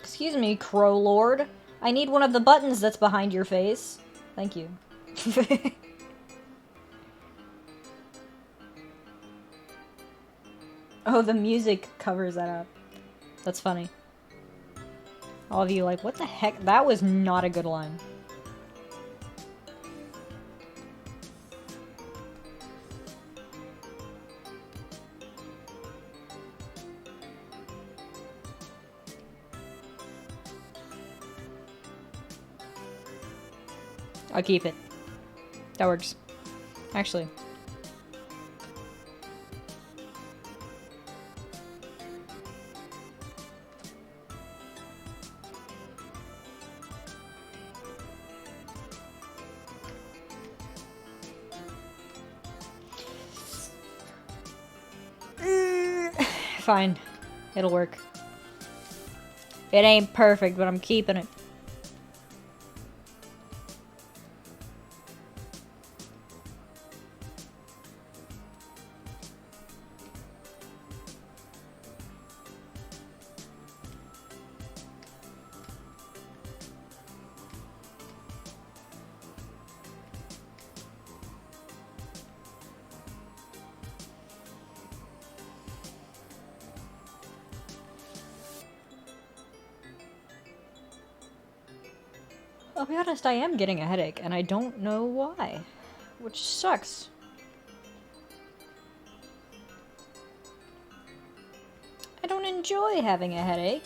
Excuse me, Crow Lord. I need one of the buttons that's behind your face. Thank you. Oh, the music covers that up. That's funny. All of you like, what the heck? That was not a good line. I'll keep it. That works. Actually. Fine. It'll work. It ain't perfect, but I'm keeping it. I'll be honest, I am getting a headache, and I don't know why. Which sucks. I don't enjoy having a headache.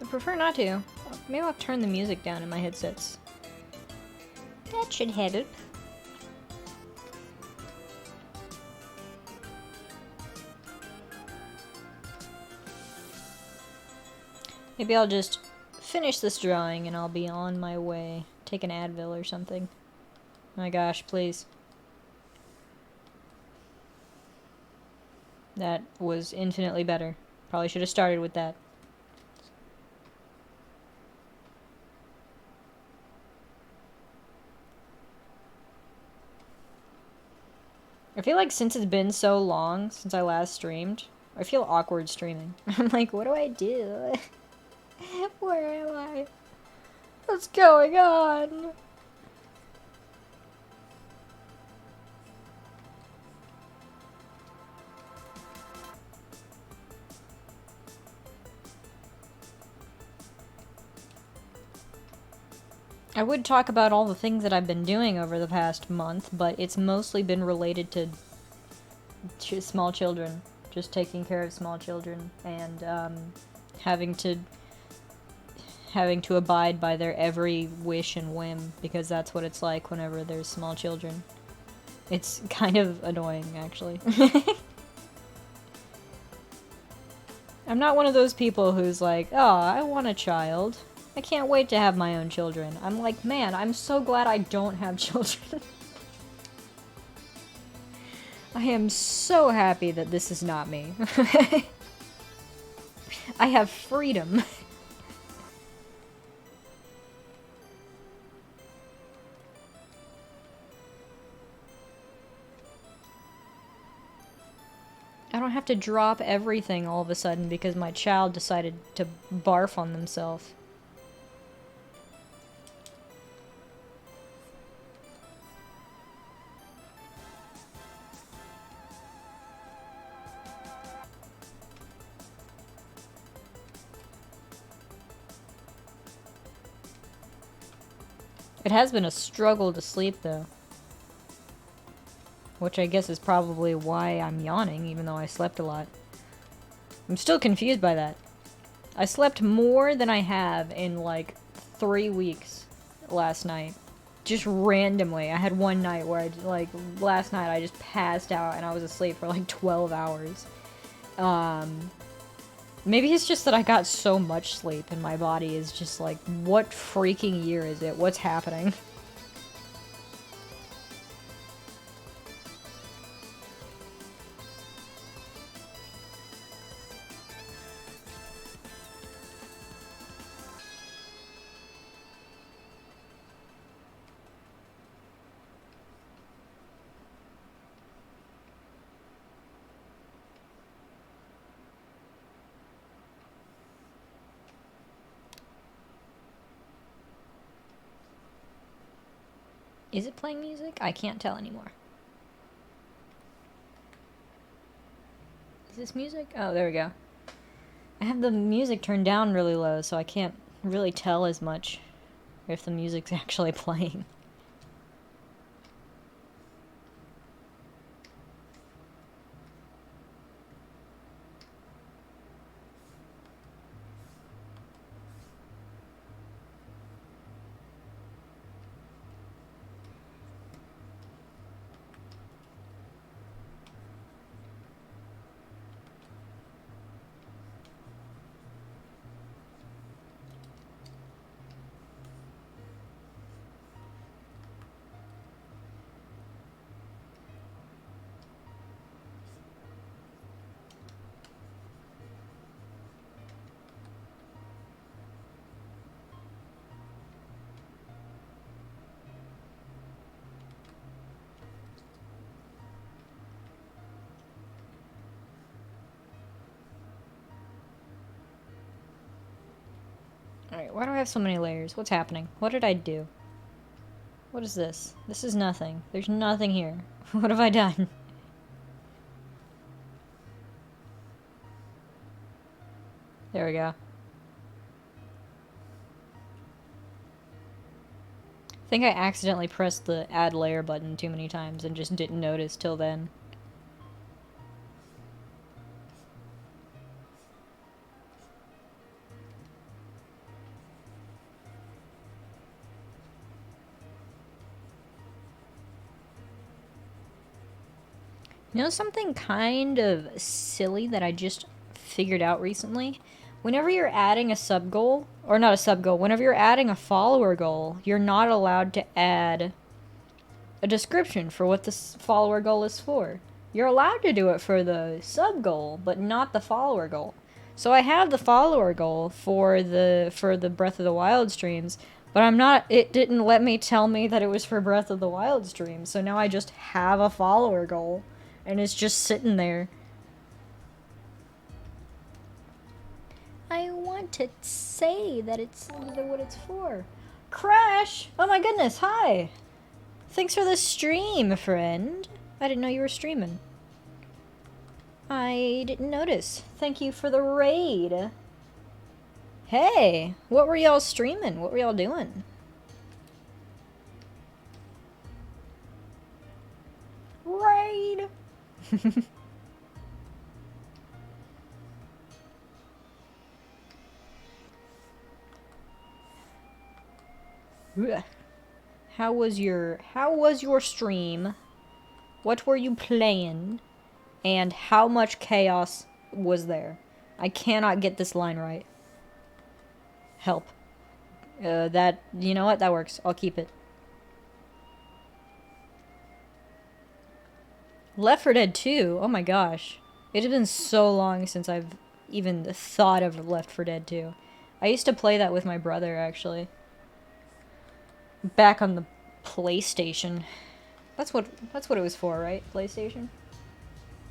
I prefer not to. Maybe I'll turn the music down in my headsets. That should help. Maybe I'll just finish this drawing and I'll be on my way. Take an Advil or something. My gosh, please. That was infinitely better. Probably should have started with that. I feel like since it's been so long since I last streamed, I feel awkward streaming. I'm like, what do I do? Where am I? What's going on? I would talk about all the things that I've been doing over the past month, but it's mostly been related to small children. Just taking care of small children and having to abide by their every wish and whim, because that's what it's like whenever there's small children. It's kind of annoying, actually. I'm not one of those people who's like, oh, I want a child. I can't wait to have my own children. I'm like, man, I'm so glad I don't have children. I am so happy that this is not me. I have freedom. I don't have to drop everything all of a sudden because my child decided to barf on themselves. It has been a struggle to sleep, though. Which I guess is probably why I'm yawning, even though I slept a lot. I'm still confused by that. I slept more than I have in, like, 3 weeks last night. just randomly. I had one night where I, like, last night I just passed out and I was asleep for like 12 hours. Maybe it's just that I got so much sleep and my body is just like, what freaking year is it? What's happening? Is it playing music? I can't tell anymore. Is this music? Oh, there we go. I have the music turned down really low, so I can't really tell as much if the music's actually playing. Alright, why do I have so many layers? What's happening? What did I do? What is this? This is nothing. There's nothing here. What have I done? There we go. I think I accidentally pressed the add layer button too many times and just didn't notice till then. You know something kind of silly that I just figured out recently? Whenever you're adding a sub goal, or not a sub goal, whenever you're adding a follower goal, you're not allowed to add a description for what this follower goal is for. You're allowed to do it for the sub goal, but not the follower goal. So I have the follower goal for the Breath of the Wild streams, but it didn't let me tell me that it was for Breath of the Wild streams. So now I just have a follower goal and it's just sitting there. I want to say that it's what it's for. Crash! Oh my goodness, hi! Thanks for the stream, friend. I didn't know you were streaming. I didn't notice. Thank you for the raid. Hey, what were y'all streaming? What were y'all doing? Raid! How was your stream? What were you playing? And how much chaos was there? I cannot get this line right. Help. You know what? That works. I'll keep it. Left 4 Dead 2? Oh my gosh. It has been so long since I've even thought of Left 4 Dead 2. I used to play that with my brother, actually. Back on the PlayStation. That's what it was for, right? PlayStation?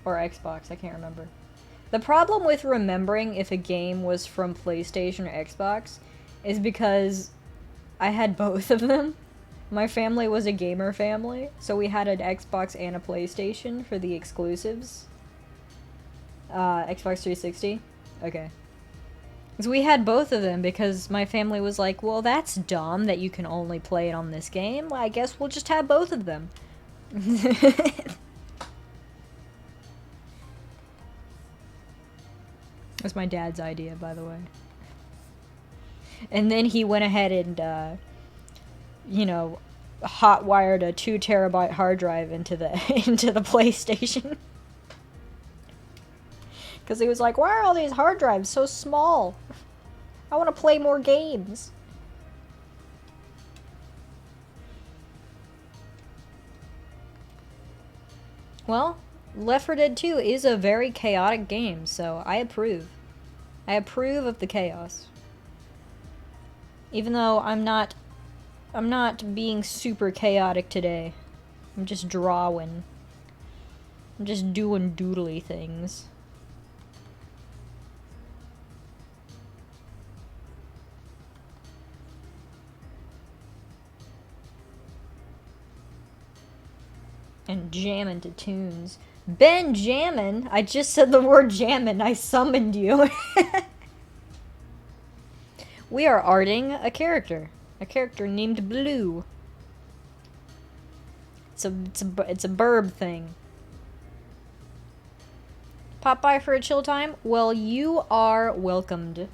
Or Xbox, I can't remember. The problem with remembering if a game was from PlayStation or Xbox is because I had both of them. My family was a gamer family, so we had an Xbox and a PlayStation for the exclusives. Xbox 360? Okay. So we had both of them because my family was like, well, that's dumb that you can only play it on this game. Well, I guess we'll just have both of them. That's my dad's idea, by the way. And then he went ahead and, you know, hot wired a 2 terabyte hard drive into the into the PlayStation. Because he was like, why are all these hard drives so small? I want to play more games. Well, Left 4 Dead 2 is a very chaotic game, so I approve. I approve of the chaos. Even though I'm not being super chaotic today. I'm just drawing. I'm just doing doodly things. And jamming to tunes. Ben jammin'? I just said the word jammin'. I summoned you. We are arting a character. A character named Blue. It's a burb thing. Pop by for a chill time? Well, you are welcomed.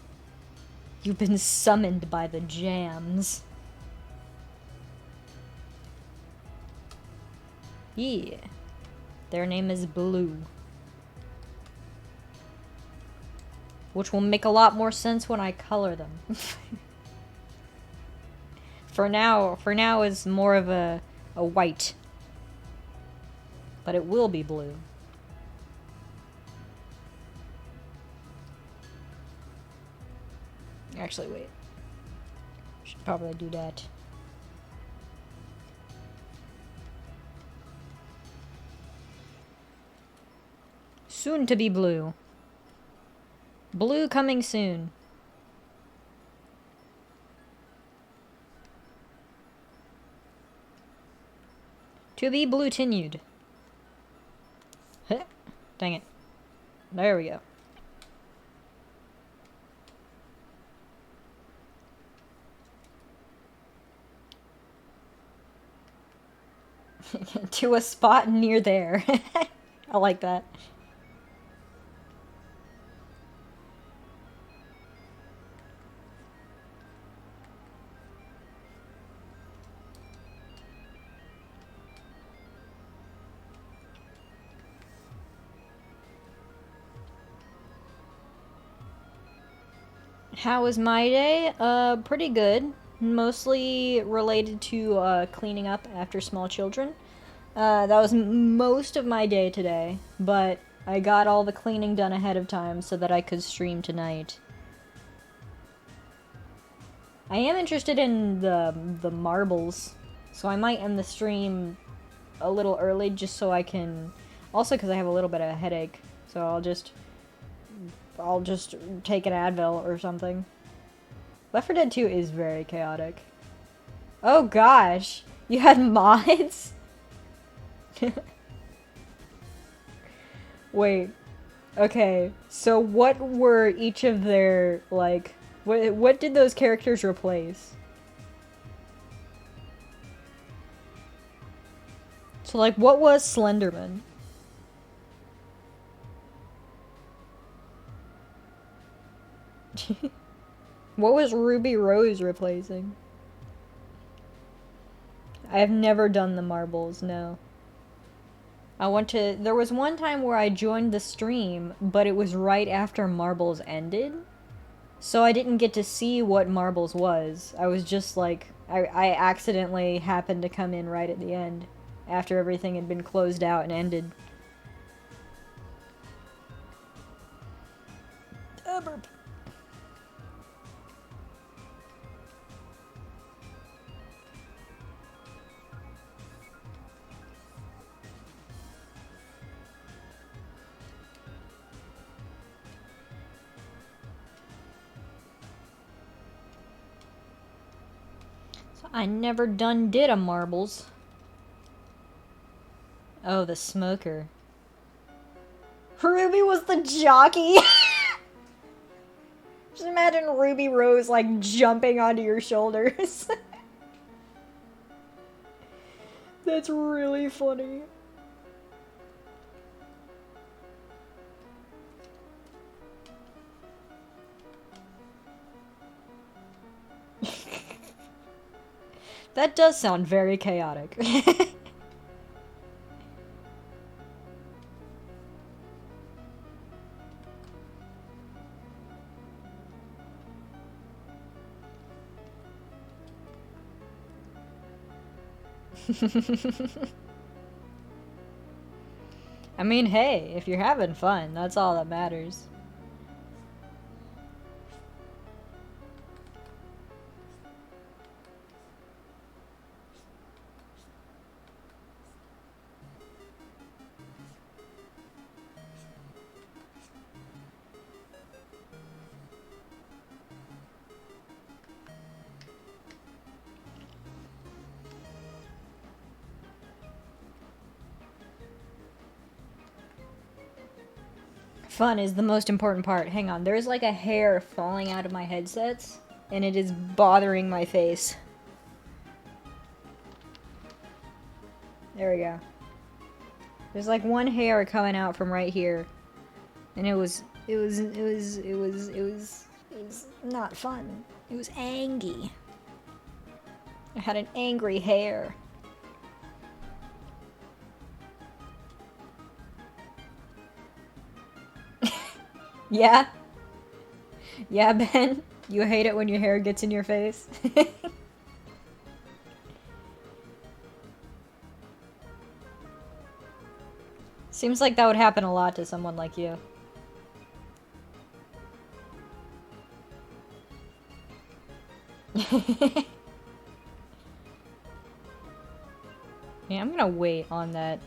You've been summoned by the jams. Yeah. Their name is Blue. Which will make a lot more sense when I color them. For now is more of a white. But it will be blue. Actually, wait. Should probably do that. Soon to be blue. Blue coming soon. To be blue-tinued. Dang it. There we go. To a spot near there. I like that. How was my day? Pretty good. Mostly related to cleaning up after small children. That was most of my day today, but I got all the cleaning done ahead of time so that I could stream tonight. I am interested in the marbles, so I might end the stream a little early just so I can... Also because I have a little bit of a headache, so I'll just take an Advil or something. Left 4 Dead 2 is very chaotic. Oh gosh! You had mods? Wait. Okay, so what were each of their, like... What did those characters replace? So, like, what was Slenderman? What was Ruby Rose replacing? I have never done the marbles, no. There was one time where I joined the stream, but it was right after marbles ended. So I didn't get to see what marbles was. I was just like, I accidentally happened to come in right at the end, after everything had been closed out and ended. Burp. I never did a marbles. Oh, the smoker. Ruby was the jockey! Just imagine Ruby Rose, like, jumping onto your shoulders. That's really funny. That does sound very chaotic. I mean, hey, if you're having fun, that's all that matters. Fun is the most important part. Hang on, there's like a hair falling out of my headsets, and it is bothering my face. There we go. There's like one hair coming out from right here, and it was not fun. It was angry. I had an angry hair. Yeah? Yeah, Ben? You hate it when your hair gets in your face? Seems like that would happen a lot to someone like you. Yeah, I'm gonna wait on that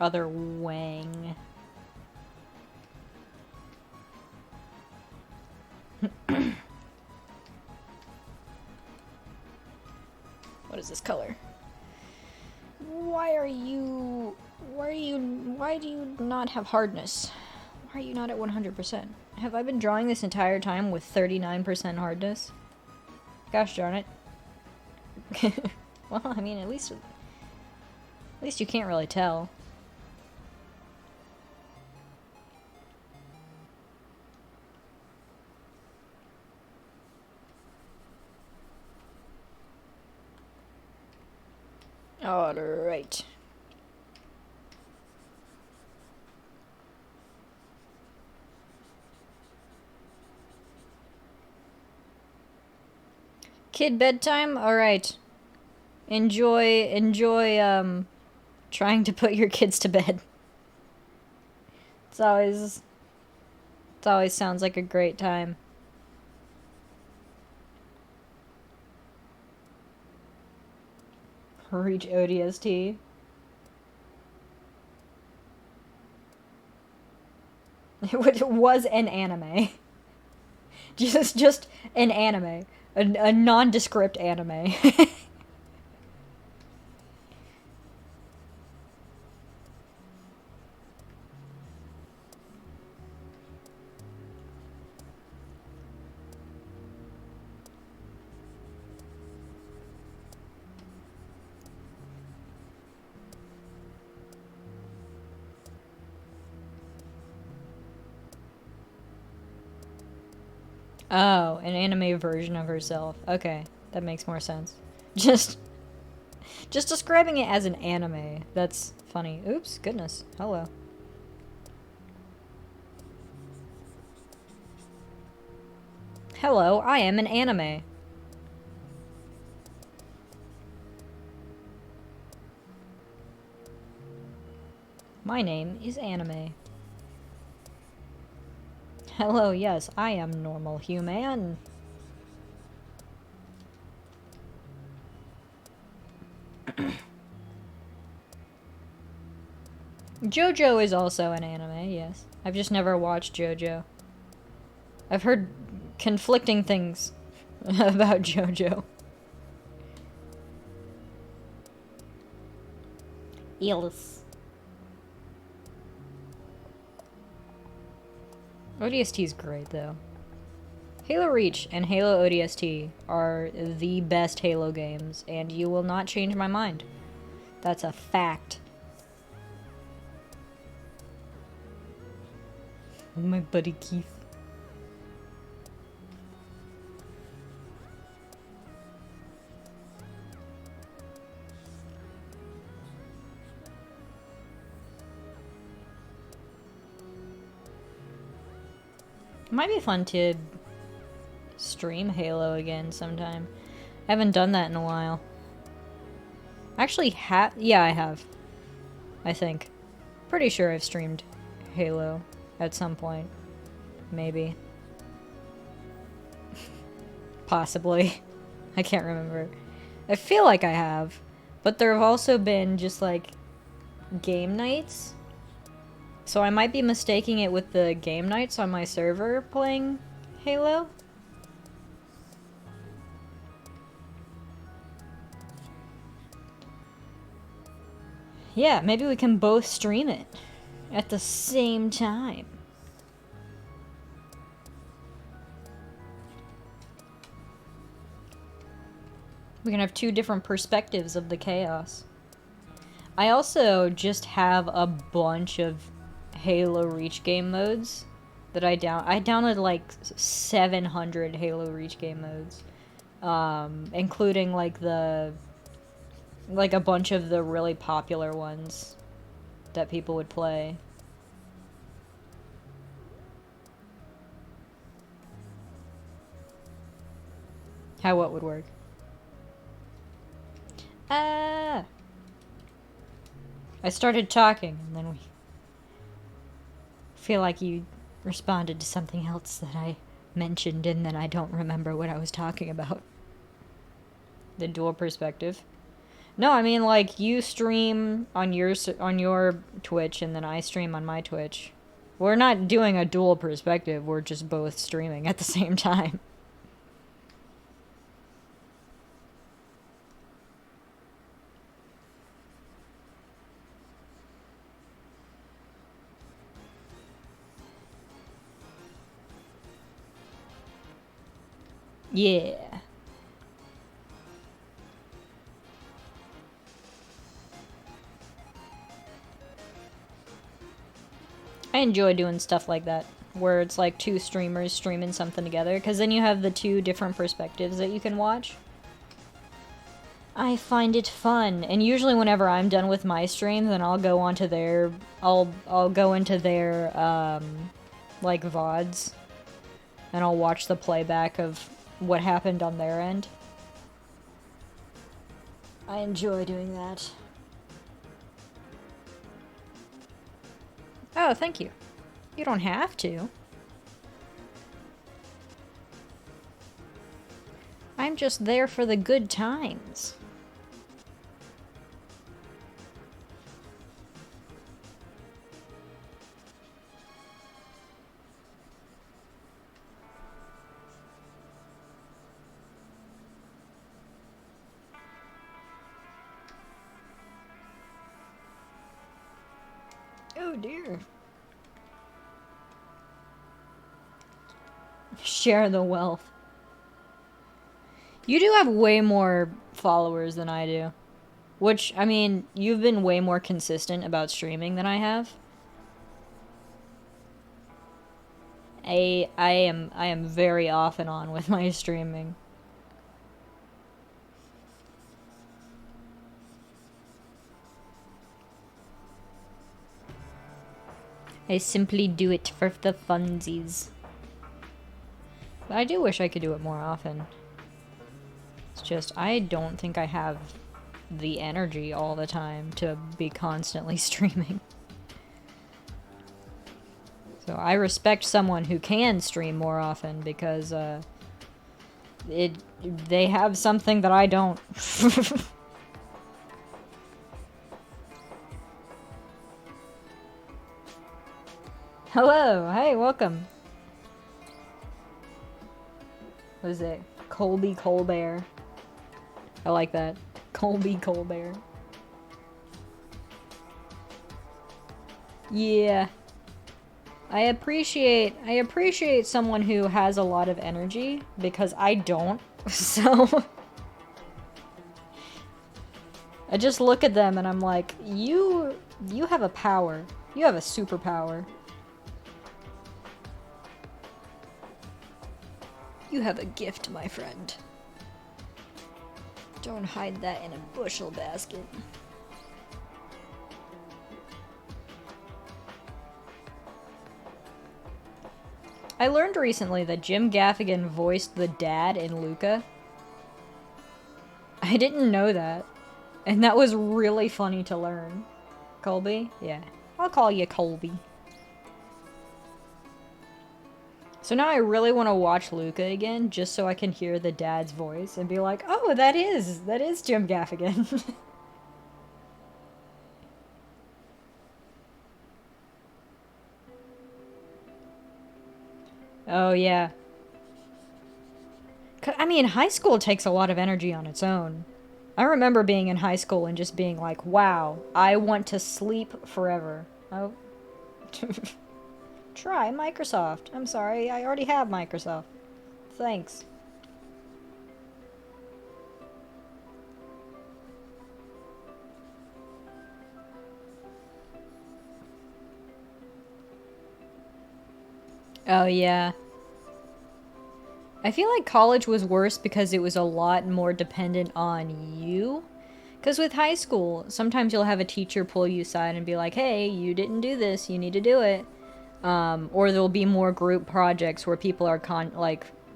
other wang. What is this color? Why do you not have hardness? Why are you not at 100%? Have I been drawing this entire time with 39% hardness? Gosh darn it. Well, I mean, at least you can't really tell. Alright. Kid bedtime? Alright. Enjoy, trying to put your kids to bed. It always sounds like a great time. Reach ODST. It was an anime. Just an anime. A nondescript anime. Oh, an anime version of herself. Okay, that makes more sense. Just describing it as an anime. That's funny. Oops, goodness. Hello. Hello, I am an anime. My name is Anime. Hello, yes, I am normal human. JoJo is also an anime, yes. I've just never watched JoJo. I've heard conflicting things about JoJo. Eels. ODST is great, though. Halo Reach and Halo ODST are the best Halo games, and you will not change my mind. That's a fact. My buddy Keith. Might be fun to stream Halo again sometime. I haven't done that in a while. Actually, yeah, I have. I think. Pretty sure I've streamed Halo at some point. Maybe. Possibly. I can't remember. I feel like I have. But there have also been just like game nights. So I might be mistaking it with the game nights on my server playing Halo. Yeah, maybe we can both stream it at the same time. We can have two different perspectives of the chaos. I also just have a bunch of Halo Reach game modes that I downloaded like 700 Halo Reach game modes, including like a bunch of the really popular ones that people would play. How what would work? I started talking, and then we feel like you responded to something else that I mentioned, and then I don't remember what I was talking about. The dual perspective. No, I mean, like, you stream on your Twitch, and then I stream on my Twitch. We're not doing a dual perspective, we're just both streaming at the same time. Yeah. I enjoy doing stuff like that, where it's like two streamers streaming something together, because then you have the two different perspectives that you can watch. I find it fun, and usually whenever I'm done with my stream, then I'll go onto their, I'll go into their, like, VODs, and I'll watch the playback of what happened on their end. I enjoy doing that. Oh, thank you. You don't have to. I'm just there for the good times. Oh dear. Share the wealth. You do have way more followers than I do. Which, I mean, you've been way more consistent about streaming than I have. I am very off and on with my streaming. I simply do it for the funsies. But I do wish I could do it more often. It's just, I don't think I have the energy all the time to be constantly streaming. So I respect someone who can stream more often because, they have something that I don't. Hello, hey, welcome. What is it? Colby Colbert. I like that. Colby Colbert. Yeah. I appreciate someone who has a lot of energy because I don't. So I just look at them and I'm like, you have a power. You have a superpower. You have a gift, my friend. Don't hide that in a bushel basket. I learned recently that Jim Gaffigan voiced the dad in Luca. I didn't know that. And that was really funny to learn. Colby? Yeah. I'll call you Colby. So now I really want to watch Luca again, just so I can hear the dad's voice and be like, oh, that is Jim Gaffigan. Oh, yeah. I mean, high school takes a lot of energy on its own. I remember being in high school and just being like, wow, I want to sleep forever. Oh. Try Microsoft. I'm sorry, I already have Microsoft. Thanks. Oh, yeah. I feel like college was worse because it was a lot more dependent on you. Because with high school, sometimes you'll have a teacher pull you aside and be like, hey, you didn't do this, you need to do it. Or there'll be more group projects where people are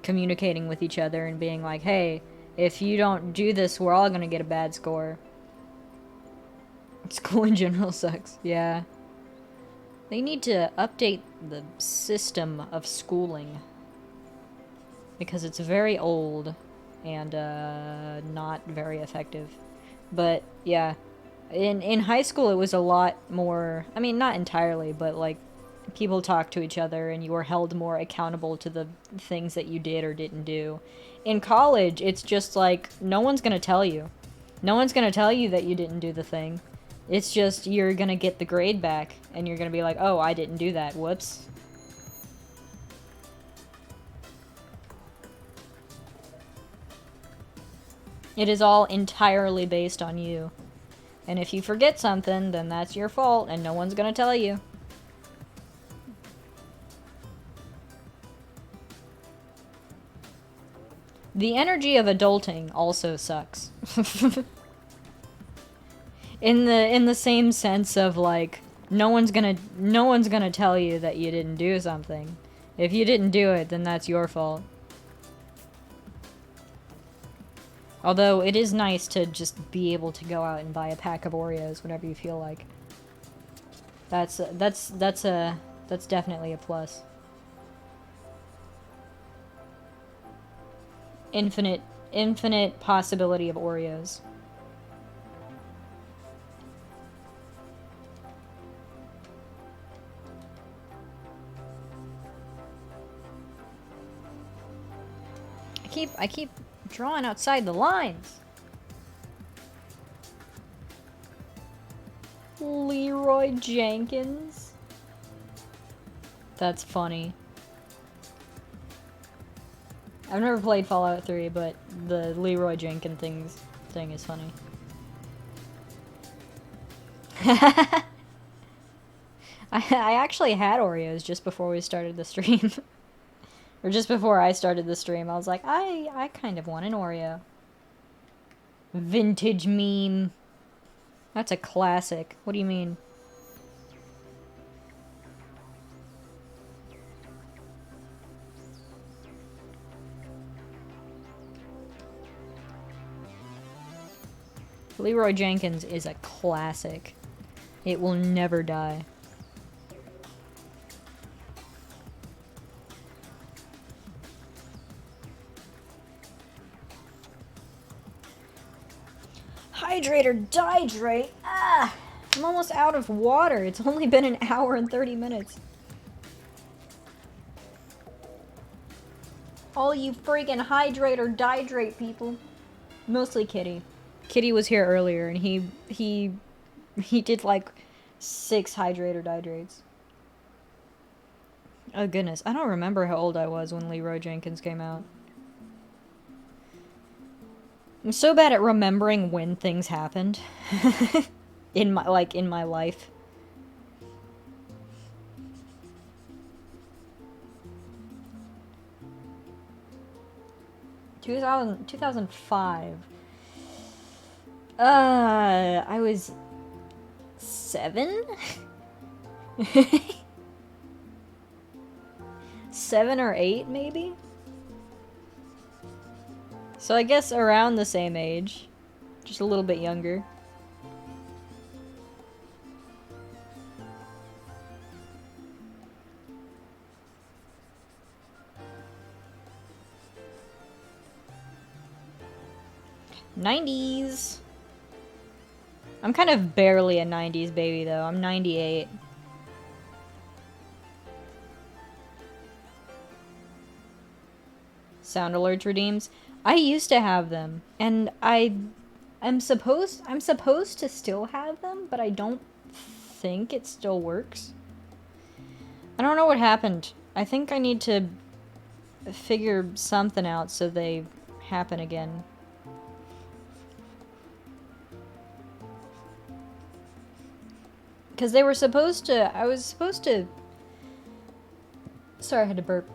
communicating with each other and being like, hey, if you don't do this, we're all gonna get a bad score. School in general sucks, yeah. They need to update the system of schooling. Because it's very old and not very effective. But yeah, in high school it was a lot more, I mean, not entirely, but like people talked to each other and you were held more accountable to the things that you did or didn't do. In college, it's just like no one's going to tell you. No one's going to tell you that you didn't do the thing. It's just you're going to get the grade back and you're going to be like, "Oh, I didn't do that. Whoops." It is all entirely based on you. And if you forget something, then that's your fault and no one's gonna tell you. The energy of adulting also sucks. in the same sense of like no one's gonna tell you that you didn't do something. If you didn't do it, then that's your fault. Although it is nice to just be able to go out and buy a pack of Oreos whenever you feel like. That's definitely a plus. Infinite possibility of Oreos. I keep drawing outside the lines. Leroy Jenkins. That's funny. I've never played Fallout 3, but the Leroy Jenkins thing is funny. I actually had Oreos just before we started the stream. Or just before I started the stream, I was like, I kind of want an Oreo. Vintage meme. That's a classic. What do you mean? Leroy Jenkins is a classic. It will never die. Hydrate or dihydrate? Ah! I'm almost out of water. It's only been an hour and 30 minutes. All you freaking hydrate or dihydrate people. Mostly Kitty. Kitty was here earlier and he did like 6 hydrate or dihydrates. Oh goodness, I don't remember how old I was when Leroy Jenkins came out. I'm so bad at remembering when things happened. in my life. Two thousand 2005. I was 7? 7 or 8, maybe? So I guess around the same age. Just a little bit younger. '90s! I'm kind of barely a 90s baby, though. I'm 98. Sound alerts redeems. I used to have them, and I'm supposed to still have them, but I don't think it still works. I don't know what happened. I think I need to figure something out so they happen again. Because they were supposed to... I was supposed to... Sorry, I had to burp.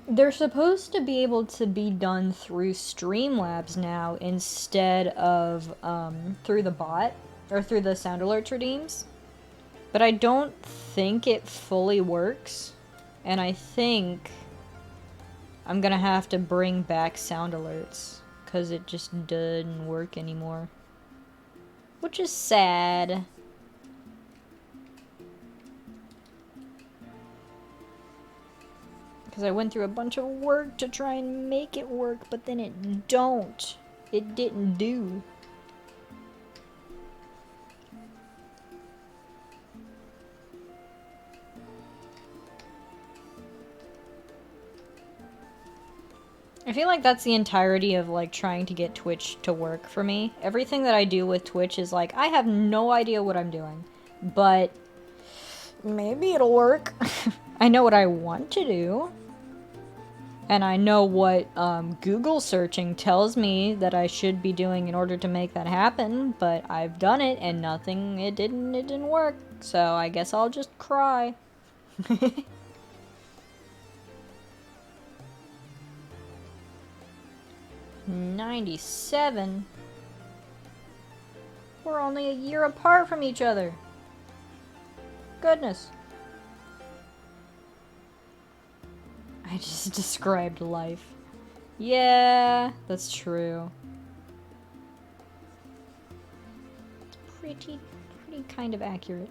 They're supposed to be able to be done through Streamlabs now instead of through the bot, or through the sound alerts redeems. But I don't think it fully works, and I think I'm gonna have to bring back sound alerts, because it just doesn't work anymore. Which is sad. Because I went through a bunch of work to try and make it work, but then it don't. It didn't do. I feel like that's the entirety of, like, trying to get Twitch to work for me. Everything that I do with Twitch is like, I have no idea what I'm doing, but maybe it'll work. I know what I want to do. And I know what Google searching tells me that I should be doing in order to make that happen, but I've done it and nothing, it didn't work. So I guess I'll just cry. 97? We're only a year apart from each other. Goodness. I just described life. Yeah, that's true. It's pretty kind of accurate.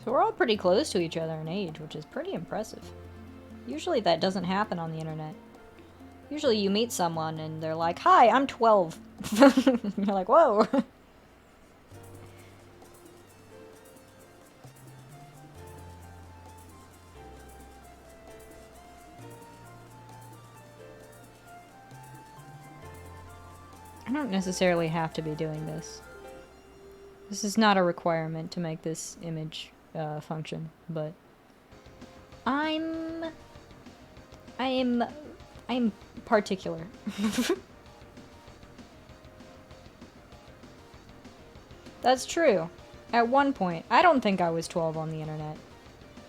So we're all pretty close to each other in age, which is pretty impressive. Usually that doesn't happen on the internet. Usually you meet someone and they're like, "Hi, I'm 12." You're like, "Whoa." I don't necessarily have to be doing this. This is not a requirement to make this image function, but I'm particular. That's true. At one point, I don't think I was 12 on the internet.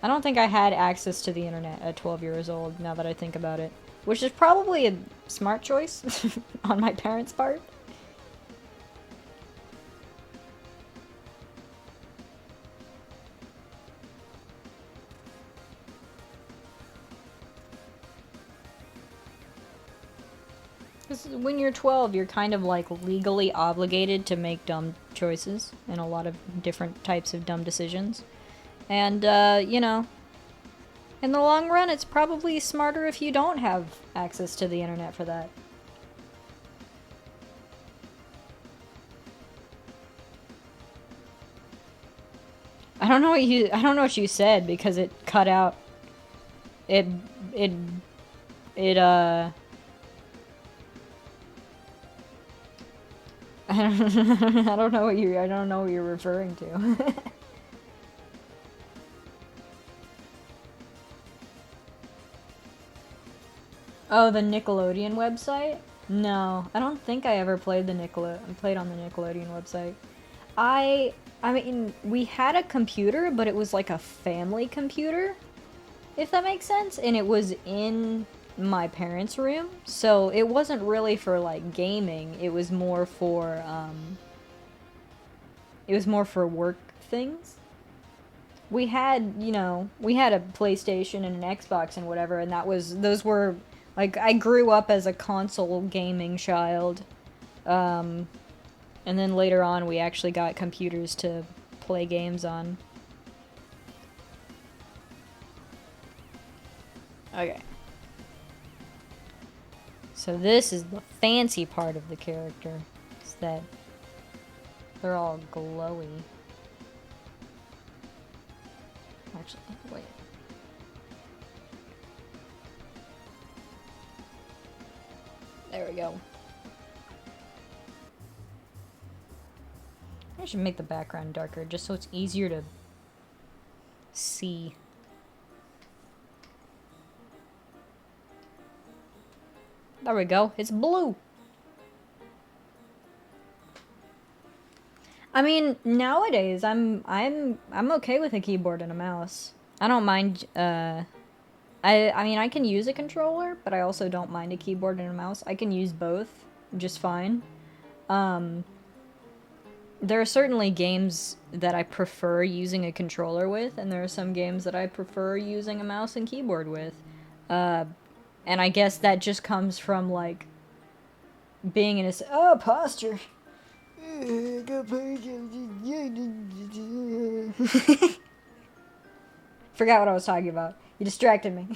I don't think I had access to the internet at 12 years old, now that I think about it. Which is probably a smart choice on my parents' part. Because when you're 12, you're kind of like legally obligated to make dumb choices and a lot of different types of dumb decisions. And, you know, in the long run, it's probably smarter if you don't have access to the internet for that. I don't know what you said because it cut out. It I don't know what you're referring to. Oh, the Nickelodeon website? No, I don't think I ever played on the Nickelodeon website. I mean, we had a computer, but it was like a family computer, if that makes sense, and it was in my parents' room, so it wasn't really for like gaming. It was more for It was more for work things. We had, you know, we had a PlayStation and an Xbox and whatever, and those were, like, I grew up as a console gaming child. And then later on, we actually got computers to play games on. Okay. So this is the fancy part of the character. Is that they're all glowy. Actually, wait. There we go. I should make the background darker just so it's easier to see. There we go. It's blue. I mean, nowadays I'm okay with a keyboard and a mouse. I don't mind. I mean, I can use a controller, but I also don't mind a keyboard and a mouse. I can use both just fine. There are certainly games that I prefer using a controller with, and there are some games that I prefer using a mouse and keyboard with. And I guess that just comes from, like, being in a... Oh, posture! Forgot what I was talking about. You distracted me.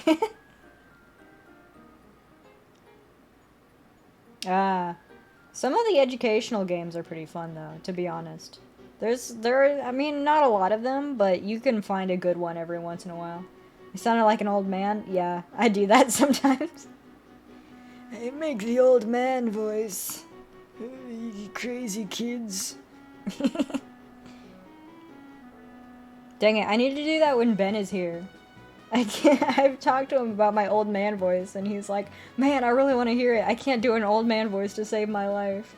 Some of the educational games are pretty fun, though, to be honest. I mean, not a lot of them, but you can find a good one every once in a while. I sounded like an old man? Yeah, I do that sometimes. I make the old man voice. You crazy kids. Dang it, I need to do that when Ben is here. I've talked to him about my old man voice, and he's like, man, I really want to hear it. I can't do an old man voice to save my life.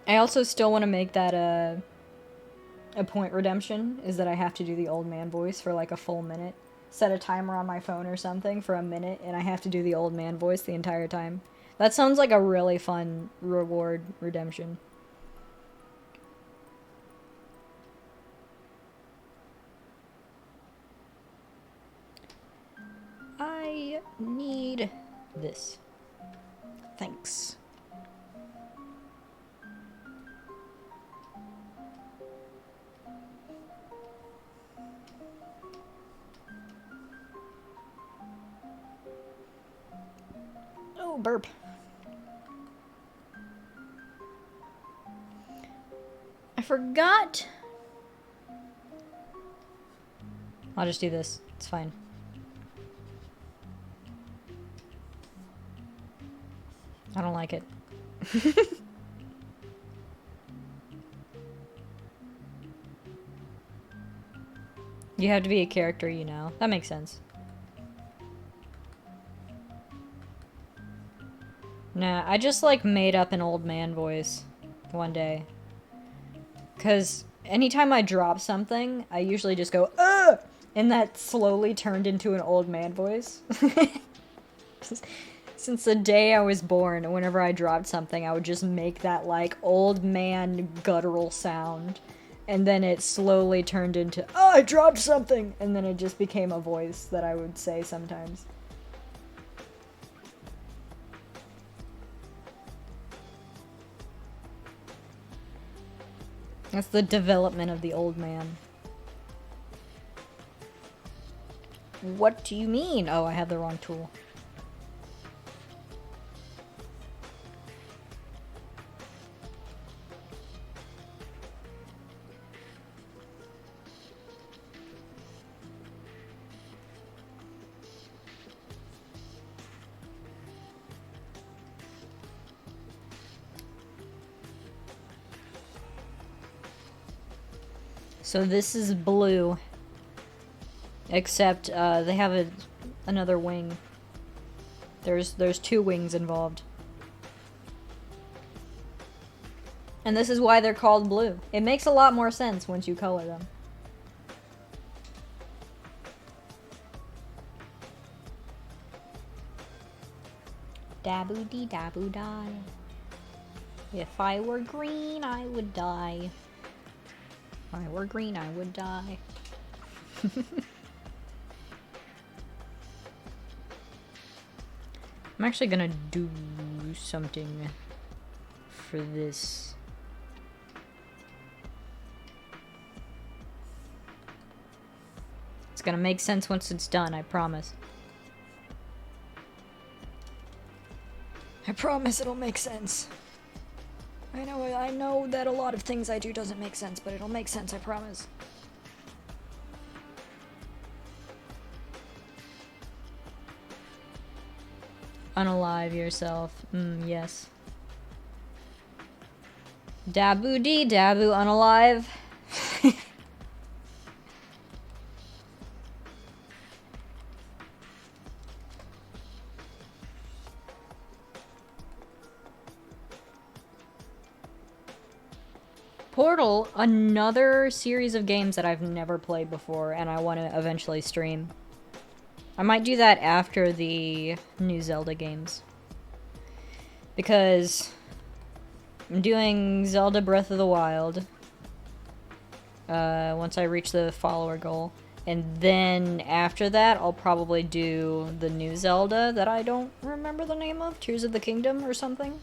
I also still want to make that a point redemption, is that I have to do the old man voice for like a full minute. Set a timer on my phone or something for a minute, and I have to do the old man voice the entire time. That sounds like a really fun reward redemption. I need this. Thanks. Oh, burp. I forgot. I'll just do this. It's fine. I don't like it. You have to be a character you know. That makes sense. Nah, I just like made up an old man voice one day. Cause anytime I drop something, I usually just go, ugh! And that slowly turned into an old man voice. Since the day I was born, whenever I dropped something, I would just make that, like, old man guttural sound. And then it slowly turned into, oh, I dropped something! And then it just became a voice that I would say sometimes. That's the development of the old man. What do you mean? Oh, I have the wrong tool. So this is blue, except they have another wing. There's two wings involved. And this is why they're called blue. It makes a lot more sense once you color them. Daboo-dee daboo-die. If I were green, I would die. If I were green, I would die. I'm actually gonna do something for this. It's gonna make sense once it's done, I promise. I promise it'll make sense. I know that a lot of things I do doesn't make sense, but it'll make sense, I promise. Unalive yourself. Yes. Dabu dee dabu unalive. Portal, another series of games that I've never played before and I want to eventually stream. I might do that after the new Zelda games. Because I'm doing Zelda Breath of the Wild once I reach the follower goal. And then after that, I'll probably do the new Zelda that I don't remember the name of. Tears of the Kingdom or something.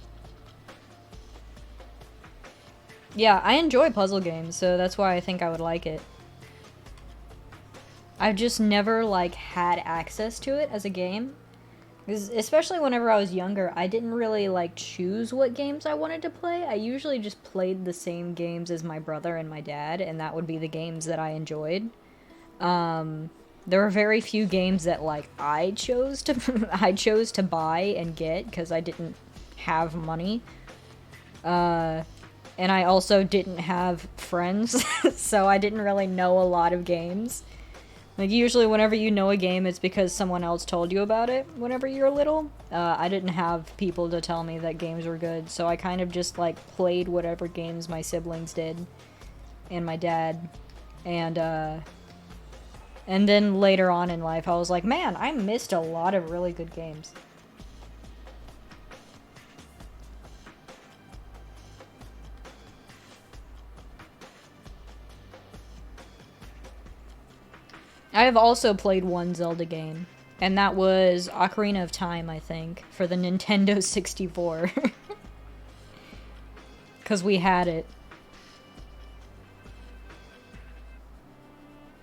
Yeah, I enjoy puzzle games, so that's why I think I would like it. I've just never, like, had access to it as a game. Because especially whenever I was younger, I didn't really, like, choose what games I wanted to play. I usually just played the same games as my brother and my dad, and that would be the games that I enjoyed. There were very few games that, like, I chose to I chose to buy and get, because I didn't have money. And I also didn't have friends, so I didn't really know a lot of games. Like, usually whenever you know a game, it's because someone else told you about it whenever you're little. I didn't have people to tell me that games were good, so I kind of just, like, played whatever games my siblings did. And my dad. And then later on in life, I was like, man, I missed a lot of really good games. I have also played one Zelda game, and that was Ocarina of Time, I think, for the Nintendo 64. Because we had it.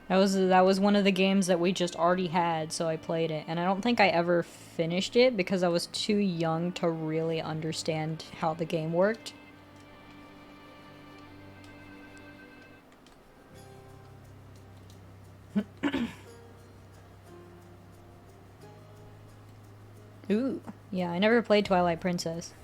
That was one of the games that we just already had, so I played it. And I don't think I ever finished it because I was too young to really understand how the game worked. Ooh. Yeah, I never played Twilight Princess.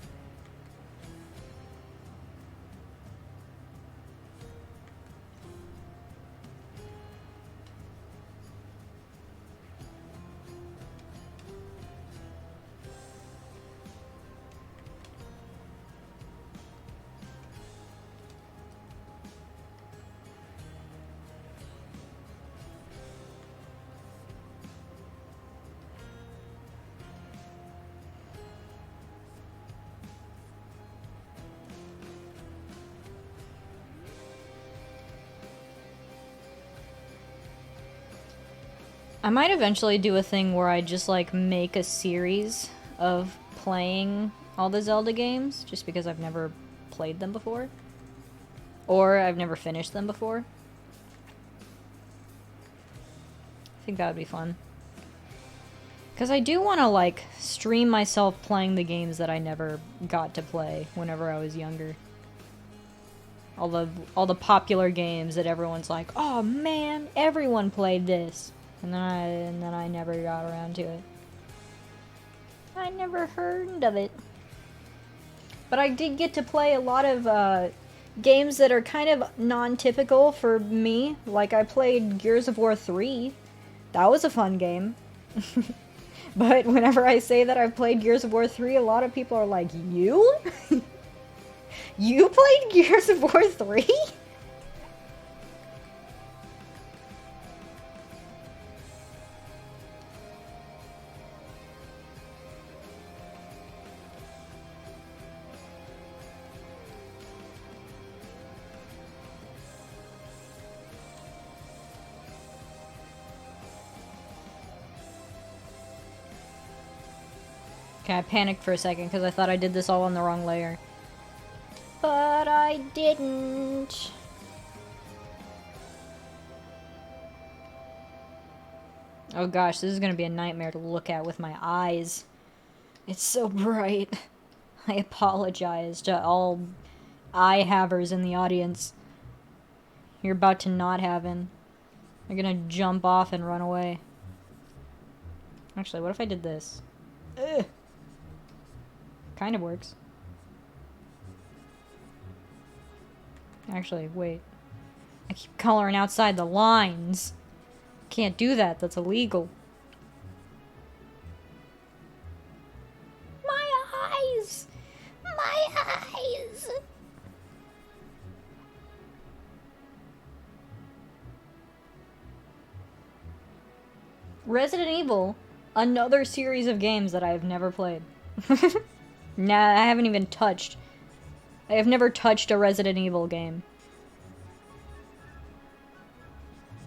I might eventually do a thing where I just, like, make a series of playing all the Zelda games, just because I've never played them before. Or I've never finished them before. I think that would be fun. Because I do want to, like, stream myself playing the games that I never got to play whenever I was younger. All the popular games that everyone's like, oh man, everyone played this. And then I never got around to it. I never heard of it. But I did get to play a lot of games that are kind of non-typical for me. Like, I played Gears of War 3. That was a fun game. But whenever I say that I've played Gears of War 3, a lot of people are like, you? You played Gears of War 3? Okay, I panicked for a second because I thought I did this all on the wrong layer. But I didn't. Oh gosh, this is gonna be a nightmare to look at with my eyes. It's so bright. I apologize to all eye havers in the audience. You're about to not have in. You're gonna jump off and run away. Actually, what if I did this? Ugh. Kind of works. Actually, wait. I keep coloring outside the lines. Can't do that, that's illegal. My eyes! My eyes! Resident Evil, another series of games that I have never played. Nah, I haven't even touched. I have never touched a Resident Evil game.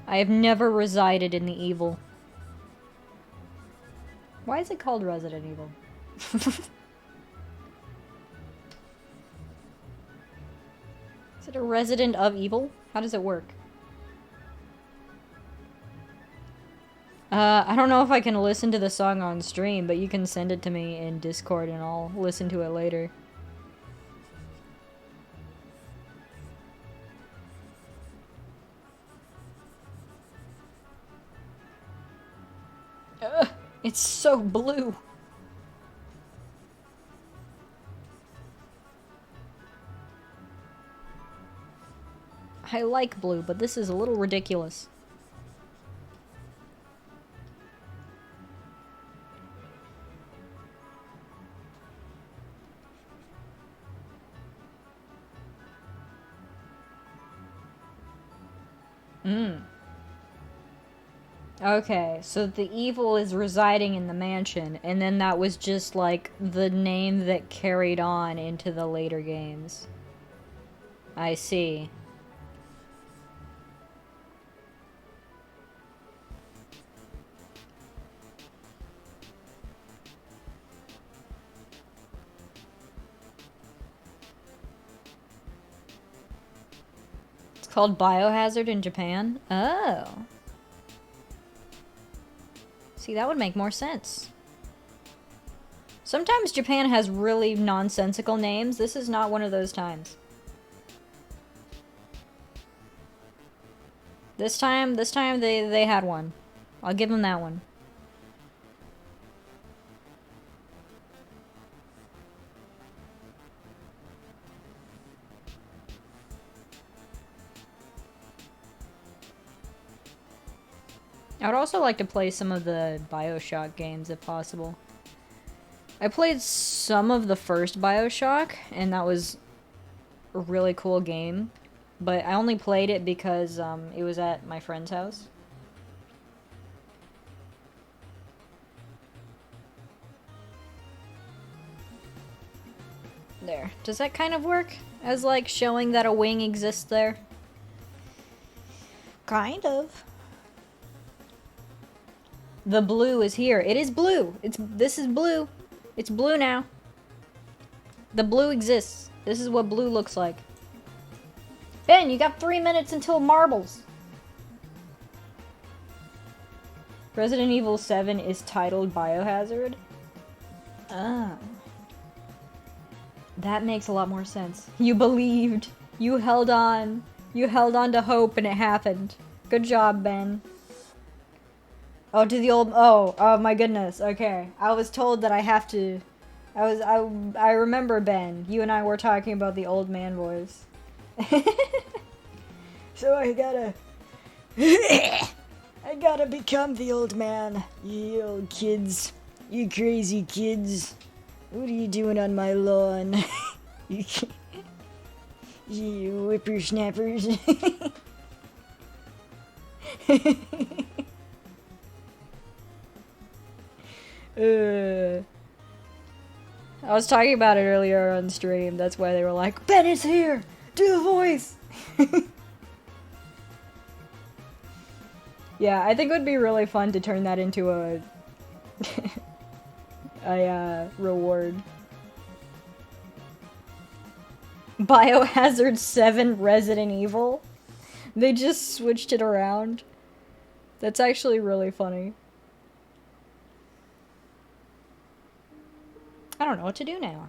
I have never resided in the evil. Why is it called Resident Evil? Is it a resident of evil? How does it work? I don't know if I can listen to the song on stream, but you can send it to me in Discord and I'll listen to it later. Ugh, it's so blue. I like blue, but this is a little ridiculous. Okay, so the evil is residing in the mansion, and then that was just, like, the name that carried on into the later games. I see. It's called Biohazard in Japan? Oh. See, that would make more sense. Sometimes Japan has really nonsensical names. This is not one of those times. This time they had one. I'll give them that one. I would also like to play some of the BioShock games if possible. I played some of the first BioShock, and that was a really cool game. But I only played it because it was at my friend's house. There. Does that kind of work? As like showing that a wing exists there? Kind of. The blue is here. It is blue. This is blue. It's blue now. The blue exists. This is what blue looks like. Ben, you got 3 minutes until marbles. Resident Evil 7 is titled Biohazard. Ah. That makes a lot more sense. You believed. You held on. You held on to hope and it happened. Good job, Ben. Oh, to the old... Oh my goodness. Okay. I was told that I have to... I remember, Ben. You and I were talking about the old man voice. So I gotta... I gotta become the old man. You old kids. You crazy kids. What are you doing on my lawn? You whippersnappers. I was talking about it earlier on stream. That's why they were like, Ben is here! Do the voice! Yeah, I think it would be really fun to turn that into a a reward. Biohazard 7 Resident Evil. They just switched it around. That's actually really funny. I don't know what to do now.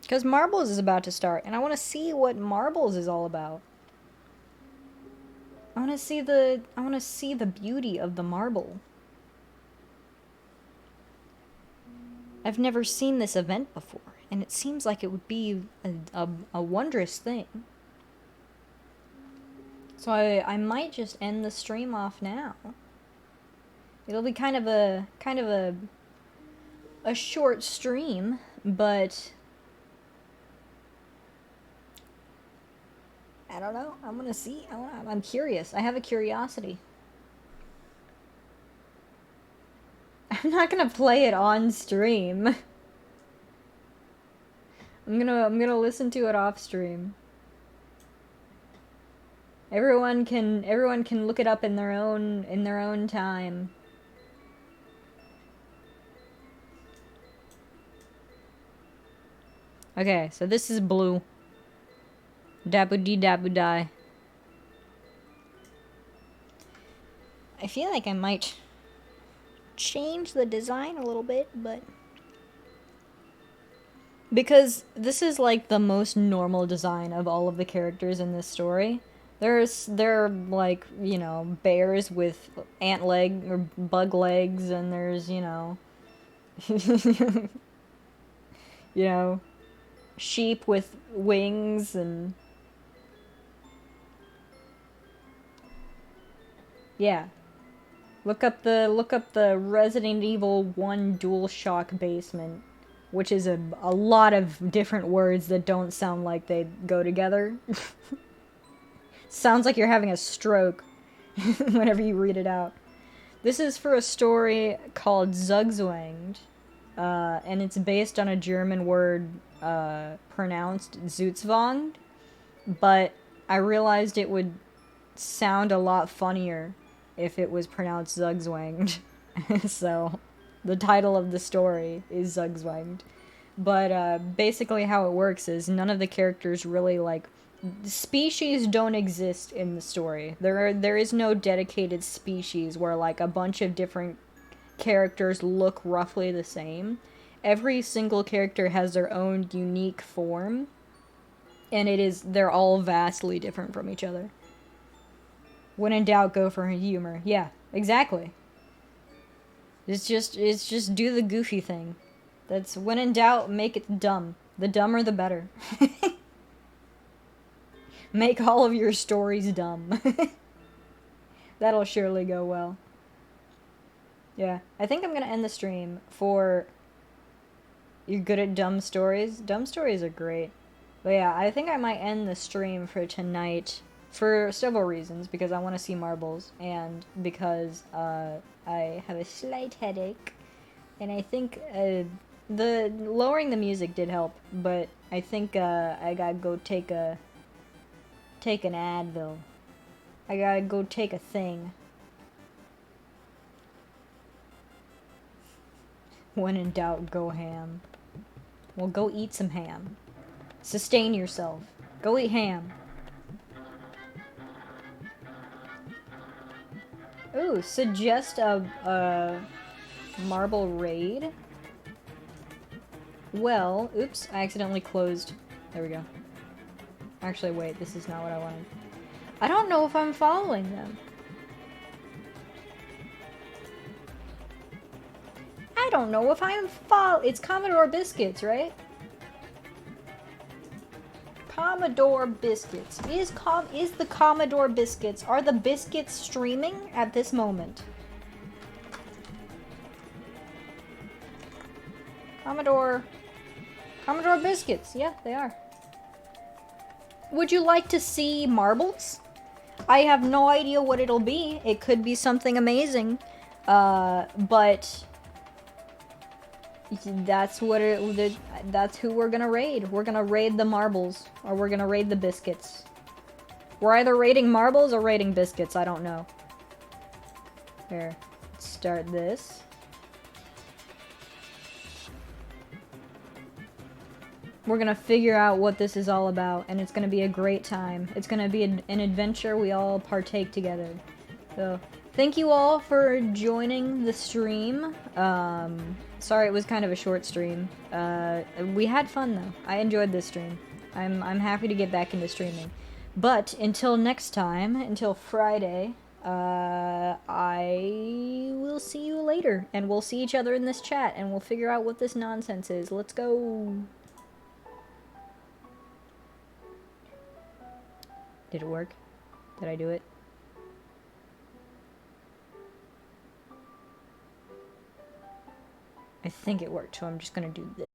Because Marbles is about to start, and I want to see what Marbles is all about. I want to see the beauty of the marble. I've never seen this event before, and it seems like it would be a wondrous thing. So I might just end the stream off now. It'll be kind of a short stream, but I don't know. I'm gonna see. I'm curious. I have a curiosity. I'm not gonna play it on stream. I'm gonna listen to it off stream. Everyone can look it up in their own time. Okay, so this is blue. Dabu dee dabu die. I feel like I might change the design a little bit, but because this is like the most normal design of all of the characters in this story. They're like, you know, bears with ant leg or bug legs, and there's, you know, you know, sheep with wings, and yeah. Look up the Resident Evil 1 DualShock basement, which is a lot of different words that don't sound like they go together. Sounds like you're having a stroke whenever you read it out. This is for a story called Zugzwanged, and it's based on a German word pronounced Zutzwanged, but I realized it would sound a lot funnier if it was pronounced Zugzwanged. So, the title of the story is Zugzwanged. But basically how it works is none of the characters really, like, species don't exist in the story. There is no dedicated species where, like, a bunch of different characters look roughly the same. Every single character has their own unique form, and they're all vastly different from each other. When in doubt, go for humor. Yeah, exactly. It's just do the goofy thing. That's when in doubt, make it dumb. The dumber the better. Make all of your stories dumb. That'll surely go well. Yeah, I think I'm gonna end the stream for... You're good at dumb stories? Dumb stories are great. But yeah, I think I might end the stream for tonight for several reasons. Because I want to see marbles, and because I have a slight headache. And I think the lowering the music did help, but I think I gotta go take an Advil. I gotta go take a thing. When in doubt, go ham. Well, go eat some ham. Sustain yourself. Go eat ham. Ooh, suggest a marble raid? Well, oops, I accidentally closed. There we go. Actually, wait, this is not what I wanted. I don't know if I'm following them. I don't know if I'm It's Commodore Biscuits, right? Commodore Biscuits. Is the Commodore Biscuits... Are the biscuits streaming at this moment? Commodore Biscuits. Yeah, they are. Would you like to see marbles? I have no idea what it'll be. It could be something amazing. But... That's who we're gonna raid. We're gonna raid the marbles. Or we're gonna raid the biscuits. We're either raiding marbles or raiding biscuits. I don't know. Here. Let's start this. We're gonna figure out what this is all about, and it's gonna be a great time. It's gonna be an adventure we all partake together. So, thank you all for joining the stream. Sorry it was kind of a short stream. We had fun though. I enjoyed this stream. I'm happy to get back into streaming. But until next time, until Friday, I will see you later, and we'll see each other in this chat, and we'll figure out what this nonsense is. Let's go. Did it work? Did I do it? I think it worked, so I'm just gonna do this.